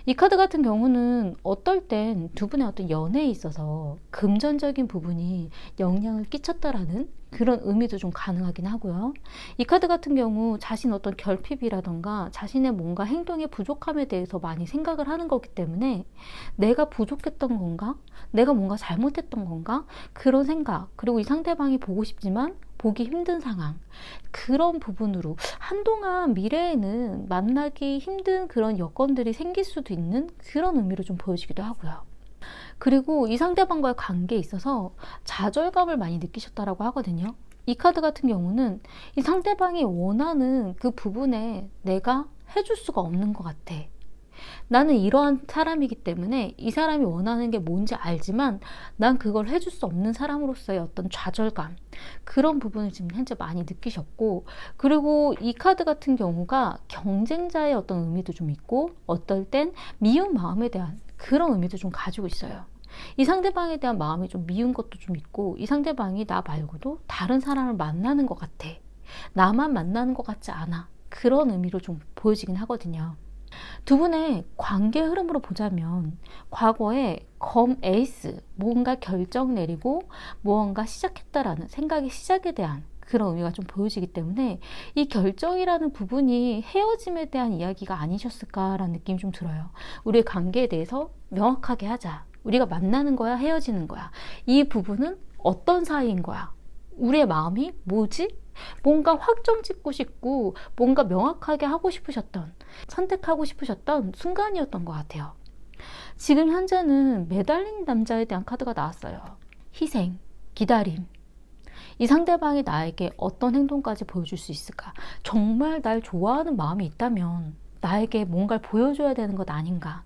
이 카드 같은 경우는 어떨 땐 두 분의 어떤 연애에 있어서 금전적인 부분이 영향을 끼쳤다라는 그런 의미도 좀 가능하긴 하고요. 이 카드 같은 경우 자신 어떤 결핍이라던가 자신의 뭔가 행동의 부족함에 대해서 많이 생각을 하는 거기 때문에 내가 부족했던 건가? 내가 뭔가 잘못했던 건가? 그런 생각, 그리고 이 상대방이 보고 싶지만 보기 힘든 상황, 그런 부분으로 한동안 미래에는 만나기 힘든 그런 여건들이 생길 수도 있는 그런 의미로 좀 보여지기도 하고요. 그리고 이 상대방과의 관계에 있어서 좌절감을 많이 느끼셨다라고 하거든요. 이 카드 같은 경우는 이 상대방이 원하는 그 부분에 내가 해줄 수가 없는 것 같아. 나는 이러한 사람이기 때문에 이 사람이 원하는 게 뭔지 알지만 난 그걸 해줄 수 없는 사람으로서의 어떤 좌절감, 그런 부분을 지금 현재 많이 느끼셨고, 그리고 이 카드 같은 경우가 경쟁자의 어떤 의미도 좀 있고 어떨 땐 미운 마음에 대한 그런 의미도 좀 가지고 있어요. 이 상대방에 대한 마음이 좀 미운 것도 좀 있고, 이 상대방이 나 말고도 다른 사람을 만나는 것 같아, 나만 만나는 것 같지 않아, 그런 의미로 좀 보여지긴 하거든요. 두 분의 관계 흐름으로 보자면 과거에 검 에이스, 뭔가 결정 내리고 무언가 시작했다라는 생각의 시작에 대한 그런 의미가 좀 보여지기 때문에 이 결정이라는 부분이 헤어짐에 대한 이야기가 아니셨을까라는 느낌이 좀 들어요. 우리의 관계에 대해서 명확하게 하자. 우리가 만나는 거야, 헤어지는 거야. 이 부분은 어떤 사이인 거야? 우리의 마음이 뭐지? 뭔가 확정 짓고 싶고 뭔가 명확하게 하고 싶으셨던, 선택하고 싶으셨던 순간이었던 것 같아요. 지금 현재는 매달린 남자에 대한 카드가 나왔어요. 희생, 기다림. 이 상대방이 나에게 어떤 행동까지 보여줄 수 있을까? 정말 날 좋아하는 마음이 있다면 나에게 뭔가를 보여줘야 되는 것 아닌가?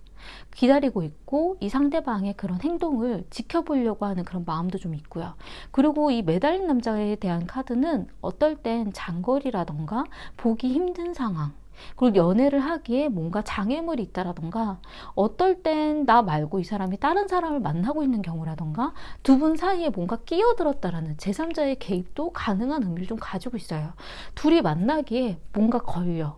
기다리고 있고 이 상대방의 그런 행동을 지켜보려고 하는 그런 마음도 좀 있고요. 그리고 이 매달린 남자에 대한 카드는 어떨 땐 장거리라던가 보기 힘든 상황, 그리고 연애를 하기에 뭔가 장애물이 있다라던가, 어떨 땐 나 말고 이 사람이 다른 사람을 만나고 있는 경우라던가, 두 분 사이에 뭔가 끼어들었다라는 제3자의 개입도 가능한 의미를 좀 가지고 있어요. 둘이 만나기에 뭔가 걸려.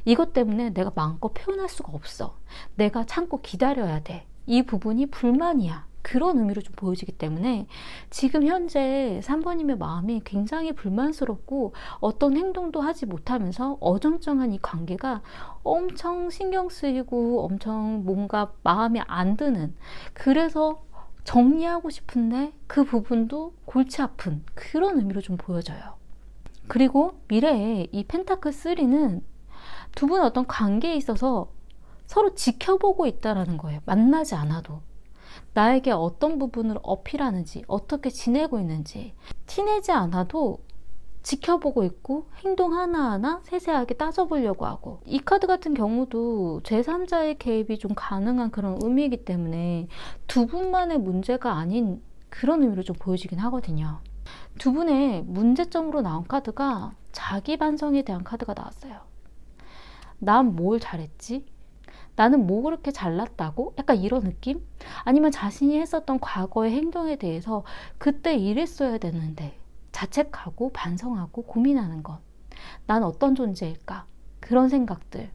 이것 때문에 내가 마음껏 표현할 수가 없어. 내가 참고 기다려야 돼. 이 부분이 불만이야. 그런 의미로 좀 보여지기 때문에 지금 현재 3번님의 마음이 굉장히 불만스럽고 어떤 행동도 하지 못하면서 어정쩡한 이 관계가 엄청 신경 쓰이고 엄청 뭔가 마음에 안 드는, 그래서 정리하고 싶은데 그 부분도 골치 아픈 그런 의미로 좀 보여져요. 그리고 미래에 이 펜타클 3는 두 분의 어떤 관계에 있어서 서로 지켜보고 있다라는 거예요. 만나지 않아도 나에게 어떤 부분을 어필하는지, 어떻게 지내고 있는지 티내지 않아도 지켜보고 있고 행동 하나하나 세세하게 따져보려고 하고, 이 카드 같은 경우도 제3자의 개입이 좀 가능한 그런 의미이기 때문에 두 분만의 문제가 아닌 그런 의미로 좀 보여지긴 하거든요. 두 분의 문제점으로 나온 카드가 자기 반성에 대한 카드가 나왔어요. 난 뭘 잘했지? 나는 뭐 그렇게 잘났다고? 약간 이런 느낌? 아니면 자신이 했었던 과거의 행동에 대해서 그때 이랬어야 되는데 자책하고 반성하고 고민하는 것. 난 어떤 존재일까? 그런 생각들.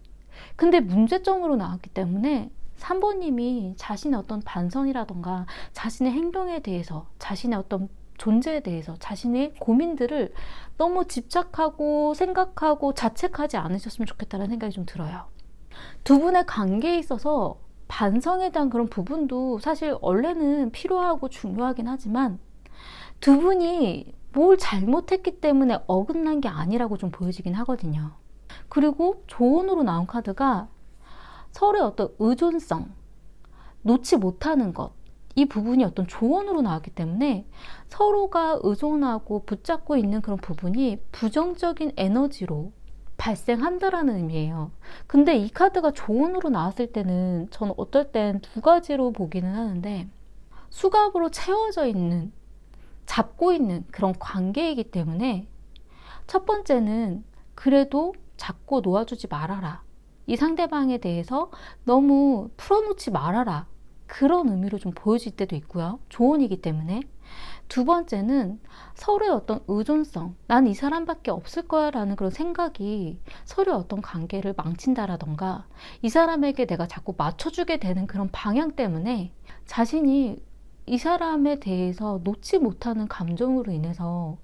근데 문제점으로 나왔기 때문에 3번님이 자신의 어떤 반성이라던가 자신의 행동에 대해서, 자신의 어떤 존재에 대해서 자신의 고민들을 너무 집착하고 생각하고 자책하지 않으셨으면 좋겠다는 생각이 좀 들어요. 두 분의 관계에 있어서 반성에 대한 그런 부분도 사실 원래는 필요하고 중요하긴 하지만 두 분이 뭘 잘못했기 때문에 어긋난 게 아니라고 좀 보여지긴 하거든요. 그리고 조언으로 나온 카드가 서로의 어떤 의존성, 놓지 못하는 것, 이 부분이 어떤 조언으로 나왔기 때문에 서로가 의존하고 붙잡고 있는 그런 부분이 부정적인 에너지로 발생한다라는 의미예요. 근데 이 카드가 조언으로 나왔을 때는 저는 어떨 땐 두 가지로 보기는 하는데, 수갑으로 채워져 있는, 잡고 있는 그런 관계이기 때문에 첫 번째는 그래도 잡고 놓아주지 말아라. 이 상대방에 대해서 너무 풀어놓지 말아라. 그런 의미로 좀 보여질 때도 있고요. 조언이기 때문에. 두 번째는 서로의 어떤 의존성, 난 이 사람밖에 없을 거야 라는 그런 생각이 서로의 어떤 관계를 망친다라던가 이 사람에게 내가 자꾸 맞춰주게 되는 그런 방향 때문에 자신이 이 사람에 대해서 놓지 못하는 감정으로 인해서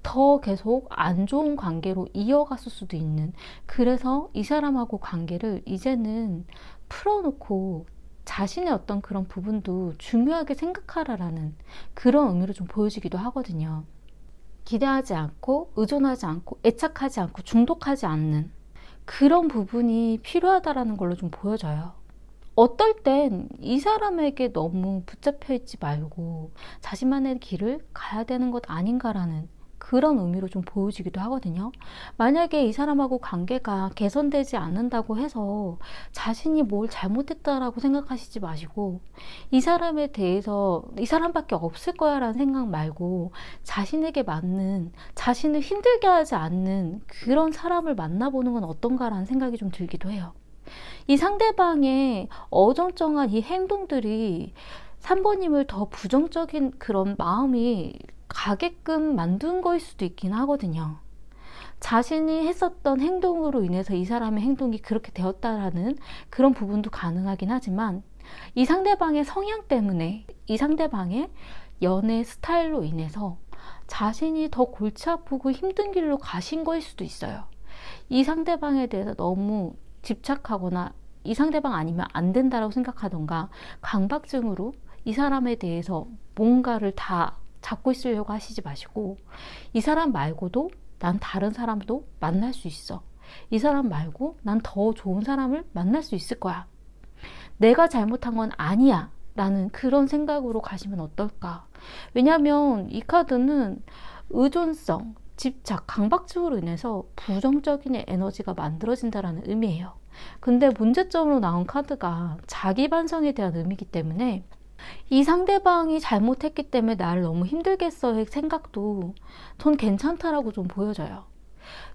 더 계속 안 좋은 관계로 이어갔을 수도 있는, 그래서 이 사람하고 관계를 이제는 풀어놓고 자신의 어떤 그런 부분도 중요하게 생각하라라는 그런 의미로 좀 보여지기도 하거든요. 기대하지 않고 의존하지 않고 애착하지 않고 중독하지 않는 그런 부분이 필요하다라는 걸로 좀 보여져요. 어떨 땐 이 사람에게 너무 붙잡혀 있지 말고 자신만의 길을 가야 되는 것 아닌가라는 그런 의미로 좀 보여지기도 하거든요. 만약에 이 사람하고 관계가 개선되지 않는다고 해서 자신이 뭘 잘못했다라고 생각하시지 마시고, 이 사람에 대해서 이 사람밖에 없을 거야 라는 생각 말고 자신에게 맞는, 자신을 힘들게 하지 않는 그런 사람을 만나보는 건 어떤가라는 생각이 좀 들기도 해요. 이 상대방의 어정쩡한 이 행동들이 3번님을 더 부정적인 그런 마음이 가게끔 만든 거일 수도 있긴 하거든요. 자신이 했었던 행동으로 인해서 이 사람의 행동이 그렇게 되었다라는 그런 부분도 가능하긴 하지만, 이 상대방의 성향 때문에, 이 상대방의 연애 스타일로 인해서 자신이 더 골치 아프고 힘든 길로 가신 거일 수도 있어요. 이 상대방에 대해서 너무 집착하거나 이 상대방 아니면 안 된다라고 생각하던가 강박증으로 이 사람에 대해서 뭔가를 다 잡고 있으려고 하시지 마시고, 이 사람 말고도 난 다른 사람도 만날 수 있어. 이 사람 말고 난 더 좋은 사람을 만날 수 있을 거야. 내가 잘못한 건 아니야 라는 그런 생각으로 가시면 어떨까. 왜냐하면 이 카드는 의존성, 집착, 강박증으로 인해서 부정적인 에너지가 만들어진다는 의미예요. 근데 문제점으로 나온 카드가 자기 반성에 대한 의미이기 때문에 이 상대방이 잘못했기 때문에 나를 너무 힘들게 했어의 생각도 전 괜찮다라고 좀 보여져요.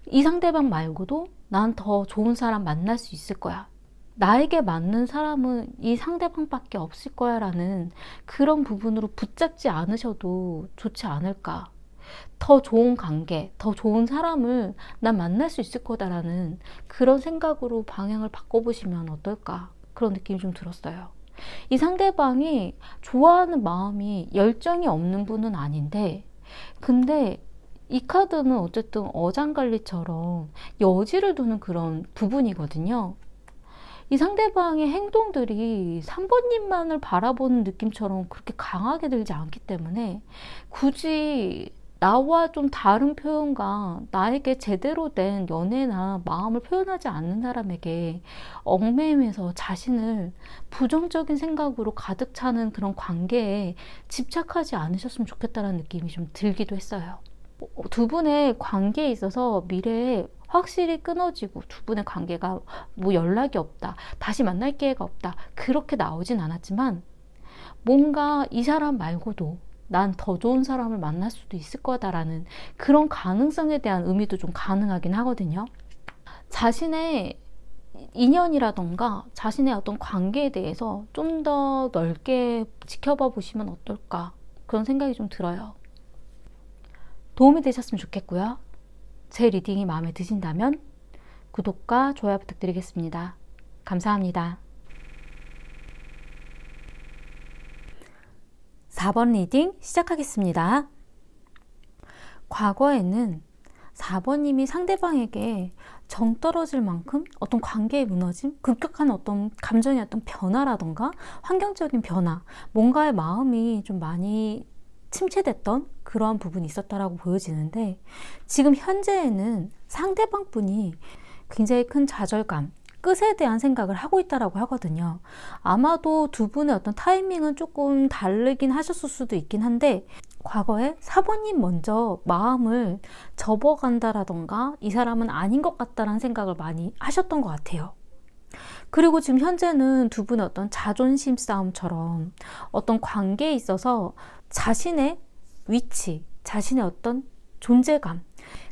이 상대방 말고도 난 더 좋은 사람 만날 수 있을 거야. 나에게 맞는 사람은 이 상대방밖에 없을 거야 라는 그런 부분으로 붙잡지 않으셔도 좋지 않을까. 더 좋은 관계, 더 좋은 사람을 난 만날 수 있을 거다라는 그런 생각으로 방향을 바꿔보시면 어떨까, 그런 느낌이 좀 들었어요. 이 상대방이 좋아하는 마음이 열정이 없는 분은 아닌데, 근데 이 카드는 어쨌든 어장관리처럼 여지를 두는 그런 부분이거든요. 이 상대방의 행동들이 3번님만을 바라보는 느낌처럼 그렇게 강하게 들지 않기 때문에 굳이 나와 좀 다른 표현과 나에게 제대로 된 연애나 마음을 표현하지 않는 사람에게 얽매이면서 자신을 부정적인 생각으로 가득 차는 그런 관계에 집착하지 않으셨으면 좋겠다는 느낌이 좀 들기도 했어요. 두 분의 관계에 있어서 미래에 확실히 끊어지고 두 분의 관계가 뭐 연락이 없다, 다시 만날 기회가 없다, 그렇게 나오진 않았지만 뭔가 이 사람 말고도 난 더 좋은 사람을 만날 수도 있을 거다라는 그런 가능성에 대한 의미도 좀 가능하긴 하거든요. 자신의 인연이라던가 자신의 어떤 관계에 대해서 좀 더 넓게 지켜봐 보시면 어떨까, 그런 생각이 좀 들어요. 도움이 되셨으면 좋겠고요. 제 리딩이 마음에 드신다면 구독과 좋아요 부탁드리겠습니다. 감사합니다. 4번 리딩 시작하겠습니다. 과거에는 4번님이 상대방에게 정 떨어질 만큼 어떤 관계의 무너짐, 급격한 어떤 감정의 어떤 변화라던가 환경적인 변화, 뭔가의 마음이 좀 많이 침체됐던 그러한 부분이 있었다라고 보여지는데, 지금 현재에는 상대방 분이 굉장히 큰 좌절감, 끝에 대한 생각을 하고 있다라고 하거든요. 아마도 두 분의 어떤 타이밍은 조금 다르긴 하셨을 수도 있긴 한데, 과거에 사모님 먼저 마음을 접어간다라던가 이 사람은 아닌 것 같다라는 생각을 많이 하셨던 것 같아요. 그리고 지금 현재는 두 분의 어떤 자존심 싸움처럼 어떤 관계에 있어서 자신의 위치, 자신의 어떤 존재감,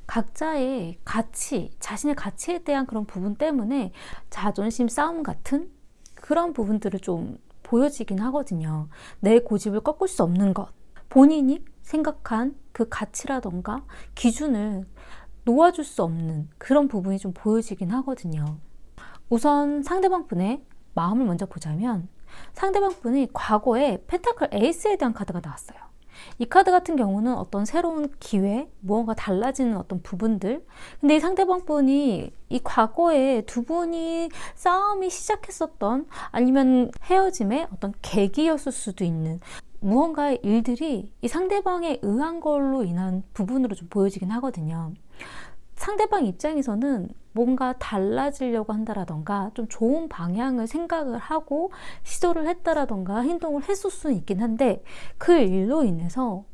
각자의 가치, 자신의 가치에 대한 그런 부분 때문에 자존심 싸움 같은 그런 부분들을 좀 보여지긴 하거든요. 내 고집을 꺾을 수 없는 것, 본인이 생각한 그 가치라던가 기준을 놓아줄 수 없는 그런 부분이 좀 보여지긴 하거든요. 우선 상대방 분의 마음을 먼저 보자면, 상대방 분이 과거에 펜타클 에이스에 대한 카드가 나왔어요. 이 카드 같은 경우는 어떤 새로운 기회, 무언가 달라지는 어떤 부분들. 근데 이 상대방 분이 이 과거에 두 분이 싸움이 시작했었던, 아니면 헤어짐의 어떤 계기였을 수도 있는 무언가의 일들이 이 상대방에 의한 걸로 인한 부분으로 좀 보여지긴 하거든요. 상대방 입장에서는 뭔가 달라지려고 한다라던가 좀 좋은 방향을 생각을 하고 시도를 했다라던가 행동을 했을 수는 있긴 한데, 그 일로 인해서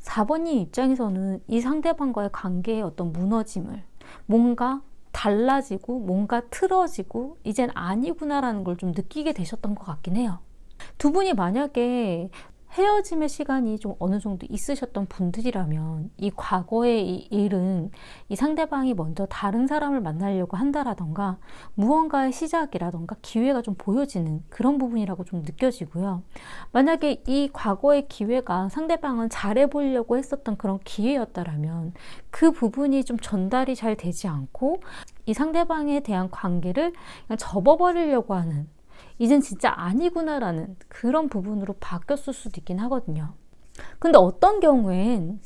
4번님 입장에서는 이 상대방과의 관계의 어떤 무너짐을, 뭔가 달라지고 뭔가 틀어지고 이젠 아니구나라는 걸 좀 느끼게 되셨던 것 같긴 해요. 두 분이 만약에 헤어짐의 시간이 좀 어느 정도 있으셨던 분들이라면, 이 과거의 이 일은 이 상대방이 먼저 다른 사람을 만나려고 한다라던가 무언가의 시작이라던가 기회가 좀 보여지는 그런 부분이라고 좀 느껴지고요. 만약에 이 과거의 기회가 상대방은 잘해보려고 했었던 그런 기회였다라면 그 부분이 좀 전달이 잘 되지 않고 이 상대방에 대한 관계를 그냥 접어버리려고 하는, 이젠 진짜 아니구나라는 그런 부분으로 바뀌었을 수도 있긴 하거든요. 근데 어떤 경우엔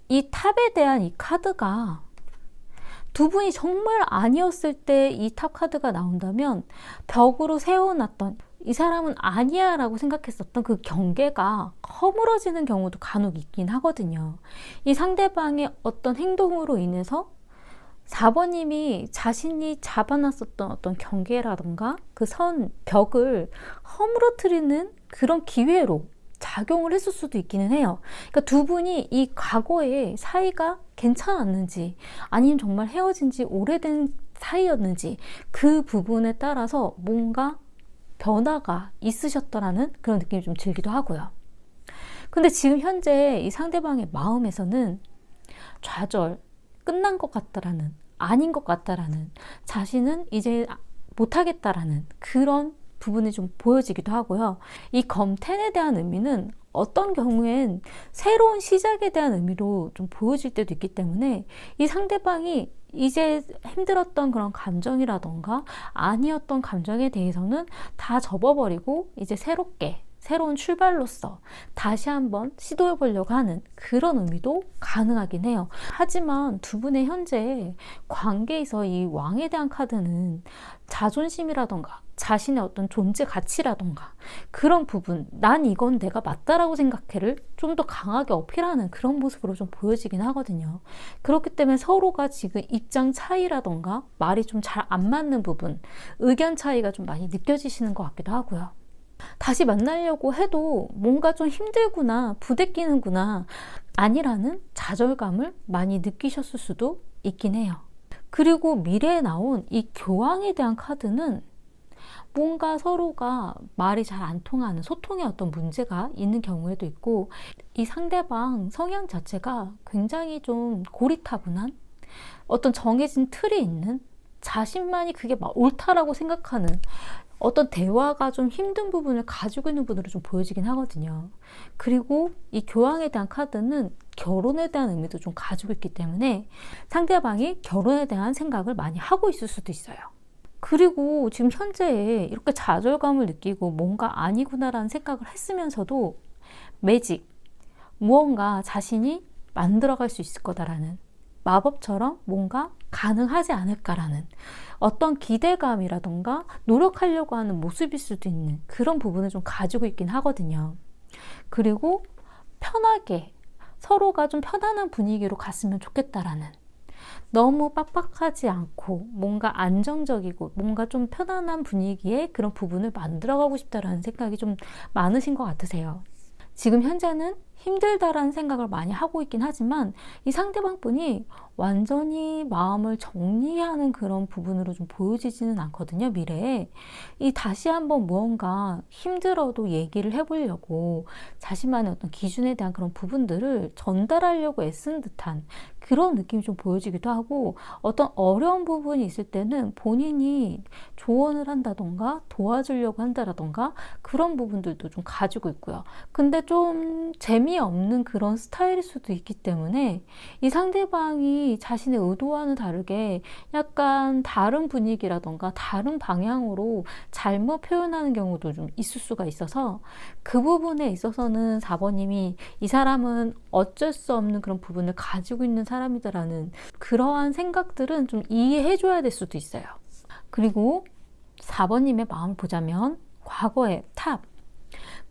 이 탑에 대한 이 카드가 두 분이 정말 아니었을 때 이 탑 카드가 나온다면, 벽으로 세워놨던 이 사람은 아니야 라고 생각했었던 그 경계가 허물어지는 경우도 간혹 있긴 하거든요. 이 상대방의 어떤 행동으로 인해서 4번님이 자신이 잡아놨었던 어떤 경계라던가 그 선, 벽을 허물어뜨리는 그런 기회로 작용을 했을 수도 있기는 해요. 그러니까 두 분이 이 과거에 사이가 괜찮았는지, 아니면 정말 헤어진 지 오래된 사이였는지, 그 부분에 따라서 뭔가 변화가 있으셨더라는 그런 느낌이 좀 들기도 하고요. 근데 지금 현재 이 상대방의 마음에서는 좌절, 끝난 것 같다라는, 아닌 것 같다라는, 자신은 이제 못하겠다라는 그런 부분이 좀 보여지기도 하고요. 이 검텐에 대한 의미는 어떤 경우엔 새로운 시작에 대한 의미로 좀 보여질 때도 있기 때문에, 이 상대방이 이제 힘들었던 그런 감정이라던가 아니었던 감정에 대해서는 다 접어버리고 이제 새로운 출발로서 다시 한번 시도해 보려고 하는 그런 의미도 가능하긴 해요. 하지만 두 분의 현재 관계에서 이 왕에 대한 카드는 자존심이라던가 자신의 어떤 존재 가치라던가 그런 부분, 난 이건 내가 맞다라고 생각해를 좀 더 강하게 어필하는 그런 모습으로 좀 보여지긴 하거든요. 그렇기 때문에 서로가 지금 입장 차이라던가 말이 좀 잘 안 맞는 부분, 의견 차이가 좀 많이 느껴지시는 것 같기도 하고요. 다시 만나려고 해도 뭔가 좀 힘들구나, 부대끼는구나, 아니라는 좌절감을 많이 느끼셨을 수도 있긴 해요. 그리고 미래에 나온 이 교황에 대한 카드는 뭔가 서로가 말이 잘 안 통하는 소통에 어떤 문제가 있는 경우에도 있고, 이 상대방 성향 자체가 굉장히 좀 고리타분한 어떤 정해진 틀이 있는, 자신만이 그게 막 옳다라고 생각하는 어떤 대화가 좀 힘든 부분을 가지고 있는 분으로 좀 보여지긴 하거든요. 그리고 이 교황에 대한 카드는 결혼에 대한 의미도 좀 가지고 있기 때문에 상대방이 결혼에 대한 생각을 많이 하고 있을 수도 있어요. 그리고 지금 현재 이렇게 좌절감을 느끼고 뭔가 아니구나라는 생각을 했으면서도 매직, 무언가 자신이 만들어갈 수 있을 거다라는 마법처럼 뭔가 가능하지 않을까라는 어떤 기대감이라던가 노력하려고 하는 모습일 수도 있는 그런 부분을 좀 가지고 있긴 하거든요. 그리고 편하게 서로가 좀 편안한 분위기로 갔으면 좋겠다라는, 너무 빡빡하지 않고 뭔가 안정적이고 뭔가 좀 편안한 분위기의 그런 부분을 만들어가고 싶다라는 생각이 좀 많으신 것 같으세요. 지금 현재는 힘들다라는 생각을 많이 하고 있긴 하지만 이 상대방 분이 완전히 마음을 정리하는 그런 부분으로 좀 보여지지는 않거든요, 미래에. 이 다시 한번 무언가 힘들어도 얘기를 해보려고 자신만의 어떤 기준에 대한 그런 부분들을 전달하려고 애쓴 듯한 그런 느낌이 좀 보여지기도 하고, 어떤 어려운 부분이 있을 때는 본인이 조언을 한다던가 도와주려고 한다라던가 그런 부분들도 좀 가지고 있고요. 근데 좀 재미없는 그런 스타일일 수도 있기 때문에 이 상대방이 자신의 의도와는 다르게 약간 다른 분위기라던가 다른 방향으로 잘못 표현하는 경우도 좀 있을 수가 있어서, 그 부분에 있어서는 4번님이 이 사람은 어쩔 수 없는 그런 부분을 가지고 있는 사람이다라는 그러한 생각들은 좀 이해해 줘야 될 수도 있어요. 그리고 4번님의 마음을 보자면 과거의 탑,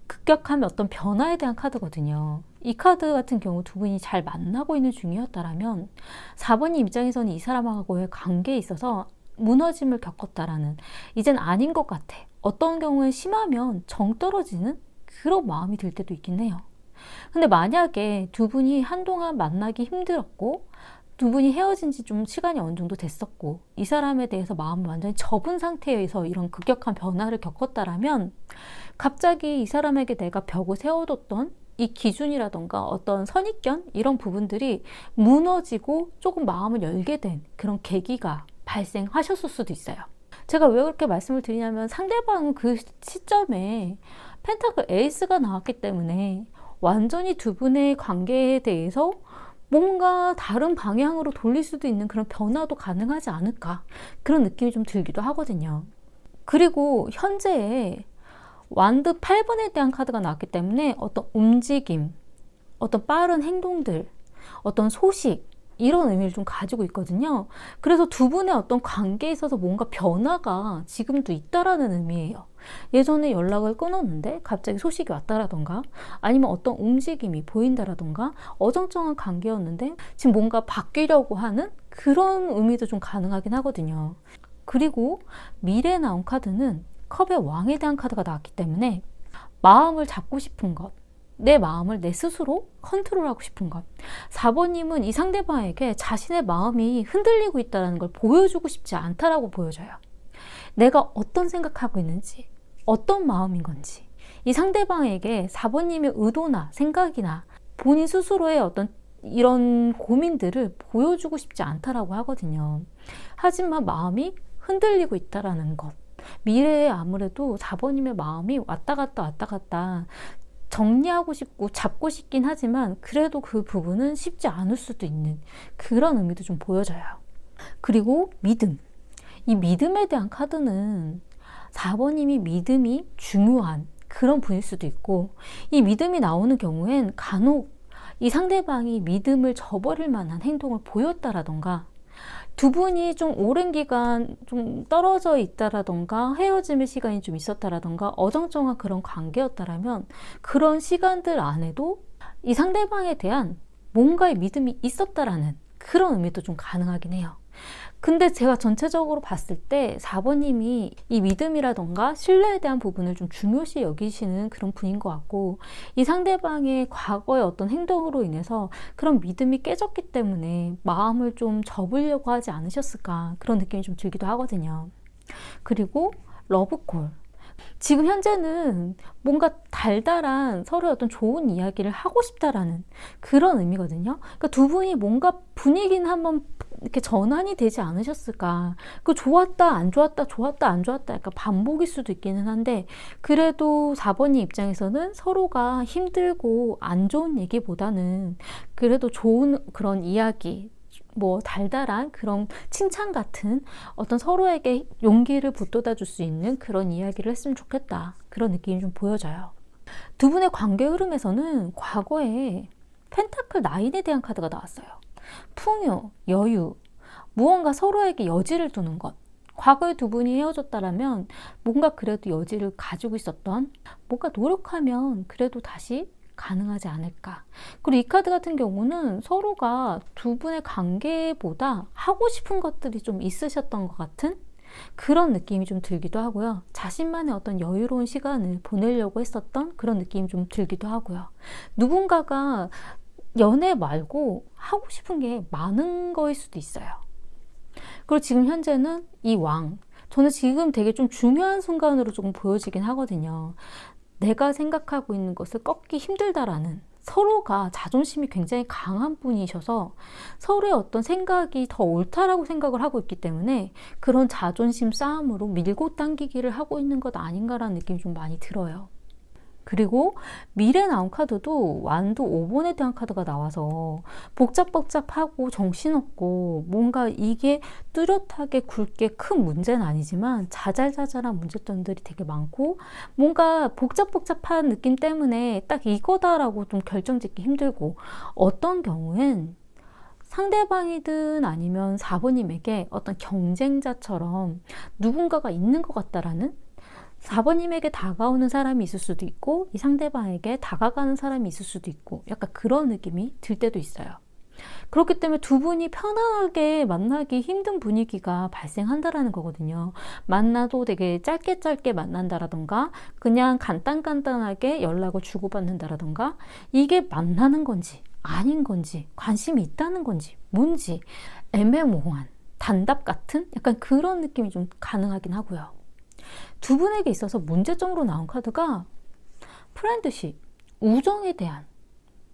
급격한 어떤 변화에 대한 카드거든요. 이 카드 같은 경우 두 분이 잘 만나고 있는 중이었다라면 4번님 입장에서는 이 사람하고의 관계에 있어서 무너짐을 겪었다라는, 이젠 아닌 것 같아, 어떤 경우에 심하면 정 떨어지는 그런 마음이 들 때도 있긴 해요. 근데 만약에 두 분이 한동안 만나기 힘들었고 두 분이 헤어진 지 좀 시간이 어느 정도 됐었고 이 사람에 대해서 마음을 완전히 접은 상태에서 이런 급격한 변화를 겪었다라면, 갑자기 이 사람에게 내가 벽을 세워뒀던 이 기준이라던가 어떤 선입견 이런 부분들이 무너지고 조금 마음을 열게 된 그런 계기가 발생하셨을 수도 있어요. 제가 왜 그렇게 말씀을 드리냐면, 상대방은 그 시점에 펜타클 에이스가 나왔기 때문에 완전히 두 분의 관계에 대해서 뭔가 다른 방향으로 돌릴 수도 있는 그런 변화도 가능하지 않을까, 그런 느낌이 좀 들기도 하거든요. 그리고 현재의 완드 8번에 대한 카드가 나왔기 때문에 어떤 움직임, 어떤 빠른 행동들, 어떤 소식, 이런 의미를 좀 가지고 있거든요. 그래서 두 분의 어떤 관계에 있어서 뭔가 변화가 지금도 있다라는 의미예요. 예전에 연락을 끊었는데 갑자기 소식이 왔다라던가, 아니면 어떤 움직임이 보인다라던가, 어정쩡한 관계였는데 지금 뭔가 바뀌려고 하는 그런 의미도 좀 가능하긴 하거든요. 그리고 미래에 나온 카드는 컵의 왕에 대한 카드가 나왔기 때문에 마음을 잡고 싶은 것, 내 마음을 내 스스로 컨트롤하고 싶은 것, 4번님은 이 상대방에게 자신의 마음이 흔들리고 있다는 걸 보여주고 싶지 않다라고 보여져요. 내가 어떤 생각하고 있는지, 어떤 마음인 건지 이 상대방에게 4번님의 의도나 생각이나 본인 스스로의 어떤 이런 고민들을 보여주고 싶지 않다라고 하거든요. 하지만 마음이 흔들리고 있다라는 것, 미래에 아무래도 4번님의 마음이 왔다 갔다 정리하고 싶고 잡고 싶긴 하지만 그래도 그 부분은 쉽지 않을 수도 있는 그런 의미도 좀 보여져요. 그리고 믿음, 이 믿음에 대한 카드는 4번님이 믿음이 중요한 그런 분일 수도 있고, 이 믿음이 나오는 경우엔 간혹 이 상대방이 믿음을 저버릴 만한 행동을 보였다라던가, 두 분이 좀 오랜 기간 좀 떨어져 있다라던가 헤어짐의 시간이 좀 있었다라던가 어정쩡한 그런 관계였다라면, 그런 시간들 안에도 이 상대방에 대한 뭔가의 믿음이 있었다라는 그런 의미도 좀 가능하긴 해요. 근데 제가 전체적으로 봤을 때 4번님이 이 믿음이라던가 신뢰에 대한 부분을 좀 중요시 여기시는 그런 분인 것 같고, 이 상대방의 과거의 어떤 행동으로 인해서 그런 믿음이 깨졌기 때문에 마음을 좀 접으려고 하지 않으셨을까, 그런 느낌이 좀 들기도 하거든요. 그리고 러브콜, 지금 현재는 뭔가 달달한 서로의 어떤 좋은 이야기를 하고 싶다라는 그런 의미거든요. 그러니까 두 분이 뭔가 분위기는 한번 이렇게 전환이 되지 않으셨을까. 그 좋았다 안 좋았다 좋았다 안 좋았다 약간 반복일 수도 있기는 한데, 그래도 4번님 입장에서는 서로가 힘들고 안 좋은 얘기보다는 그래도 좋은 그런 이야기, 뭐 달달한 그런 칭찬 같은 어떤 서로에게 용기를 북돋아 줄 수 있는 그런 이야기를 했으면 좋겠다, 그런 느낌이 좀 보여져요. 두 분의 관계 흐름에서는 과거에 펜타클 9에 대한 카드가 나왔어요. 풍요, 여유, 무언가 서로에게 여지를 두는 것. 과거에 두 분이 헤어졌다라면 뭔가 그래도 여지를 가지고 있었던, 뭔가 노력하면 그래도 다시 가능하지 않을까. 그리고 이 카드 같은 경우는 서로가 두 분의 관계보다 하고 싶은 것들이 좀 있으셨던 것 같은 그런 느낌이 좀 들기도 하고요. 자신만의 어떤 여유로운 시간을 보내려고 했었던 그런 느낌이 좀 들기도 하고요. 누군가가 연애 말고 하고 싶은 게 많은 거일 수도 있어요. 그리고 지금 현재는 이 왕. 저는 지금 되게 좀 중요한 순간으로 조금 보여지긴 하거든요. 내가 생각하고 있는 것을 꺾기 힘들다라는, 서로가 자존심이 굉장히 강한 분이셔서 서로의 어떤 생각이 더 옳다라고 생각을 하고 있기 때문에 그런 자존심 싸움으로 밀고 당기기를 하고 있는 것 아닌가라는 느낌이 좀 많이 들어요. 그리고 미래에 나온 카드도 완도 5번에 대한 카드가 나와서 복잡복잡하고 정신없고 뭔가 이게 뚜렷하게 굵게 큰 문제는 아니지만 자잘자잘한 문제점들이 되게 많고 뭔가 복잡복잡한 느낌 때문에 딱 이거다라고 좀 결정짓기 힘들고, 어떤 경우엔 상대방이든 아니면 4번님에게 어떤 경쟁자처럼 누군가가 있는 것 같다라는, 4번님에게 다가오는 사람이 있을 수도 있고 이 상대방에게 다가가는 사람이 있을 수도 있고 약간 그런 느낌이 들 때도 있어요. 그렇기 때문에 두 분이 편안하게 만나기 힘든 분위기가 발생한다라는 거거든요. 만나도 되게 짧게 만난다라던가 그냥 간단하게 연락을 주고받는다라던가, 이게 만나는 건지 아닌 건지 관심이 있다는 건지 뭔지 애매모호한 단답 같은 약간 그런 느낌이 좀 가능하긴 하고요. 두 분에게 있어서 문제점으로 나온 카드가 프렌드십, 우정에 대한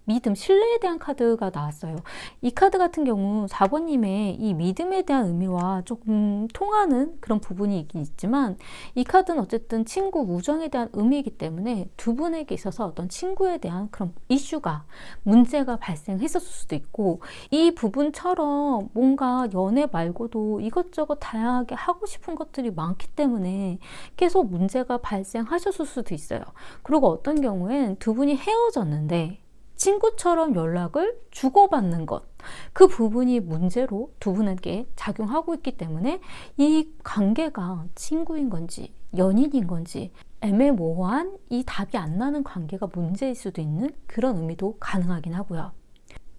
믿음, 신뢰에 대한 카드가 나왔어요. 이 카드 같은 경우 4번님의 이 믿음에 대한 의미와 조금 통하는 그런 부분이 있긴 있지만, 이 카드는 어쨌든 친구, 우정에 대한 의미이기 때문에 두 분에게 있어서 어떤 친구에 대한 그런 이슈가, 문제가 발생했었을 수도 있고, 이 부분처럼 뭔가 연애 말고도 이것저것 다양하게 하고 싶은 것들이 많기 때문에 계속 문제가 발생하셨을 수도 있어요. 그리고 어떤 경우엔 두 분이 헤어졌는데 친구처럼 연락을 주고받는 것, 그 부분이 문제로 두 분에게 작용하고 있기 때문에 이 관계가 친구인 건지 연인인 건지 애매모호한, 이 답이 안 나는 관계가 문제일 수도 있는 그런 의미도 가능하긴 하고요.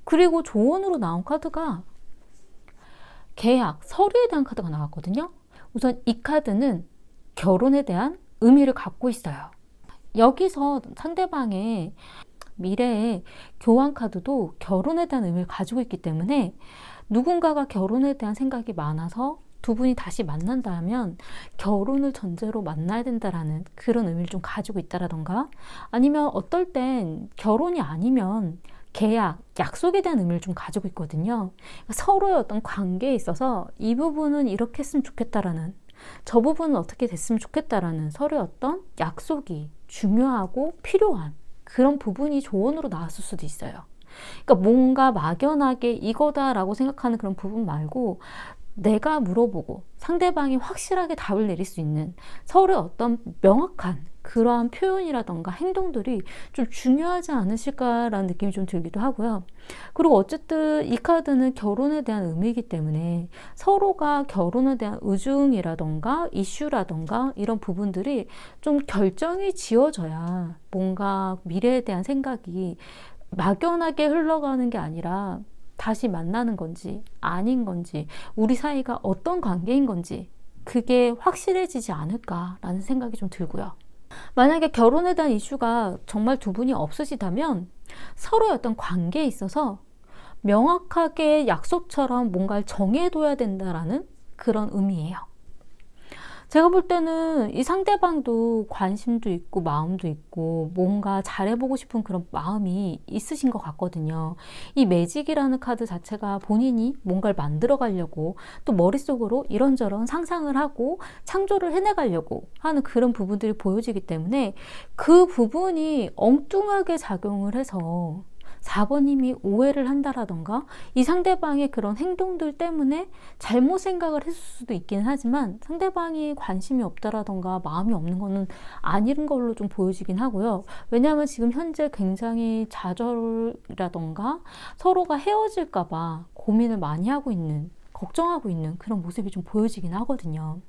그리고 조언으로 나온 카드가 계약, 서류에 대한 카드가 나왔거든요. 우선 이 카드는 결혼에 대한 의미를 갖고 있어요. 여기서 상대방의 미래의 교환 카드도 결혼에 대한 의미를 가지고 있기 때문에 누군가가 결혼에 대한 생각이 많아서 두 분이 다시 만난다면 결혼을 전제로 만나야 된다라는 그런 의미를 좀 가지고 있다라던가, 아니면 어떨 땐 결혼이 아니면 계약, 약속에 대한 의미를 좀 가지고 있거든요. 서로의 어떤 관계에 있어서 이 부분은 이렇게 했으면 좋겠다라는, 저 부분은 어떻게 됐으면 좋겠다라는 서로의 어떤 약속이 중요하고 필요한 그런 부분이 조언으로 나왔을 수도 있어요. 그러니까 뭔가 막연하게 이거다라고 생각하는 그런 부분 말고 내가 물어보고 상대방이 확실하게 답을 내릴 수 있는 서로의 어떤 명확한 그러한 표현이라던가 행동들이 좀 중요하지 않으실까라는 느낌이 좀 들기도 하고요. 그리고 어쨌든 이 카드는 결혼에 대한 의미이기 때문에 서로가 결혼에 대한 의중이라던가 이슈라던가 이런 부분들이 좀 결정이 지어져야 뭔가 미래에 대한 생각이 막연하게 흘러가는 게 아니라 다시 만나는 건지 아닌 건지 우리 사이가 어떤 관계인 건지 그게 확실해지지 않을까라는 생각이 좀 들고요. 만약에 결혼에 대한 이슈가 정말 두 분이 없으시다면 서로의 어떤 관계에 있어서 명확하게 약속처럼 뭔가를 정해둬야 된다라는 그런 의미예요. 제가 볼 때는 이 상대방도 관심도 있고 마음도 있고 뭔가 잘해보고 싶은 그런 마음이 있으신 것 같거든요. 이 매직이라는 카드 자체가 본인이 뭔가를 만들어 가려고 또 머릿속으로 이런저런 상상을 하고 창조를 해내가려고 하는 그런 부분들이 보여지기 때문에 그 부분이 엉뚱하게 작용을 해서 4번님이 오해를 한다라던가 이 상대방의 그런 행동들 때문에 잘못 생각을 했을 수도 있긴 하지만 상대방이 관심이 없다라던가 마음이 없는 거는 아닌 걸로 좀 보여지긴 하고요. 왜냐하면 지금 현재 굉장히 좌절이라던가 서로가 헤어질까 봐 고민을 많이 하고 있는, 걱정하고 있는 그런 모습이 좀 보여지긴 하거든요.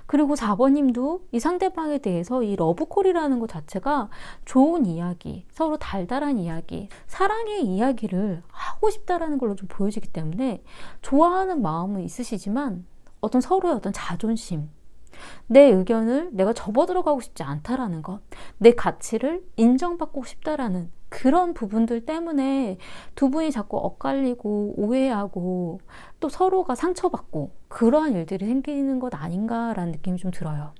그리고 4번님도 이 상대방에 대해서 이 러브콜이라는 것 자체가 좋은 이야기, 서로 달달한 이야기, 사랑의 이야기를 하고 싶다라는 걸로 좀 보여지기 때문에 좋아하는 마음은 있으시지만 어떤 서로의 어떤 자존심, 내 의견을 내가 접어들어가고 싶지 않다라는 것, 내 가치를 인정받고 싶다라는 그런 부분들 때문에 두 분이 자꾸 엇갈리고 오해하고 또 서로가 상처받고 그러한 일들이 생기는 것 아닌가라는 느낌이 좀 들어요.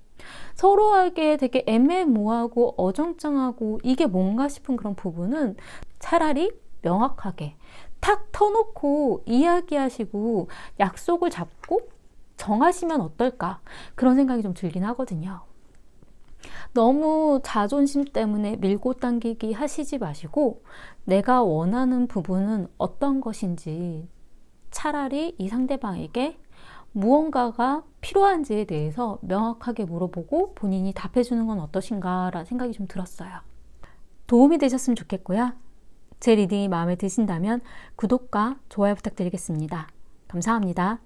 서로에게 되게 애매모호하고 어정쩡하고 이게 뭔가 싶은 그런 부분은 차라리 명확하게 탁 터놓고 이야기하시고 약속을 잡고 정하시면 어떨까 그런 생각이 좀 들긴 하거든요. 너무 자존심 때문에 밀고 당기기 하시지 마시고 내가 원하는 부분은 어떤 것인지 차라리 이 상대방에게 무언가가 필요한지에 대해서 명확하게 물어보고 본인이 답해주는 건 어떠신가 라는 생각이 좀 들었어요. 도움이 되셨으면 좋겠고요. 제 리딩이 마음에 드신다면 구독과 좋아요 부탁드리겠습니다. 감사합니다.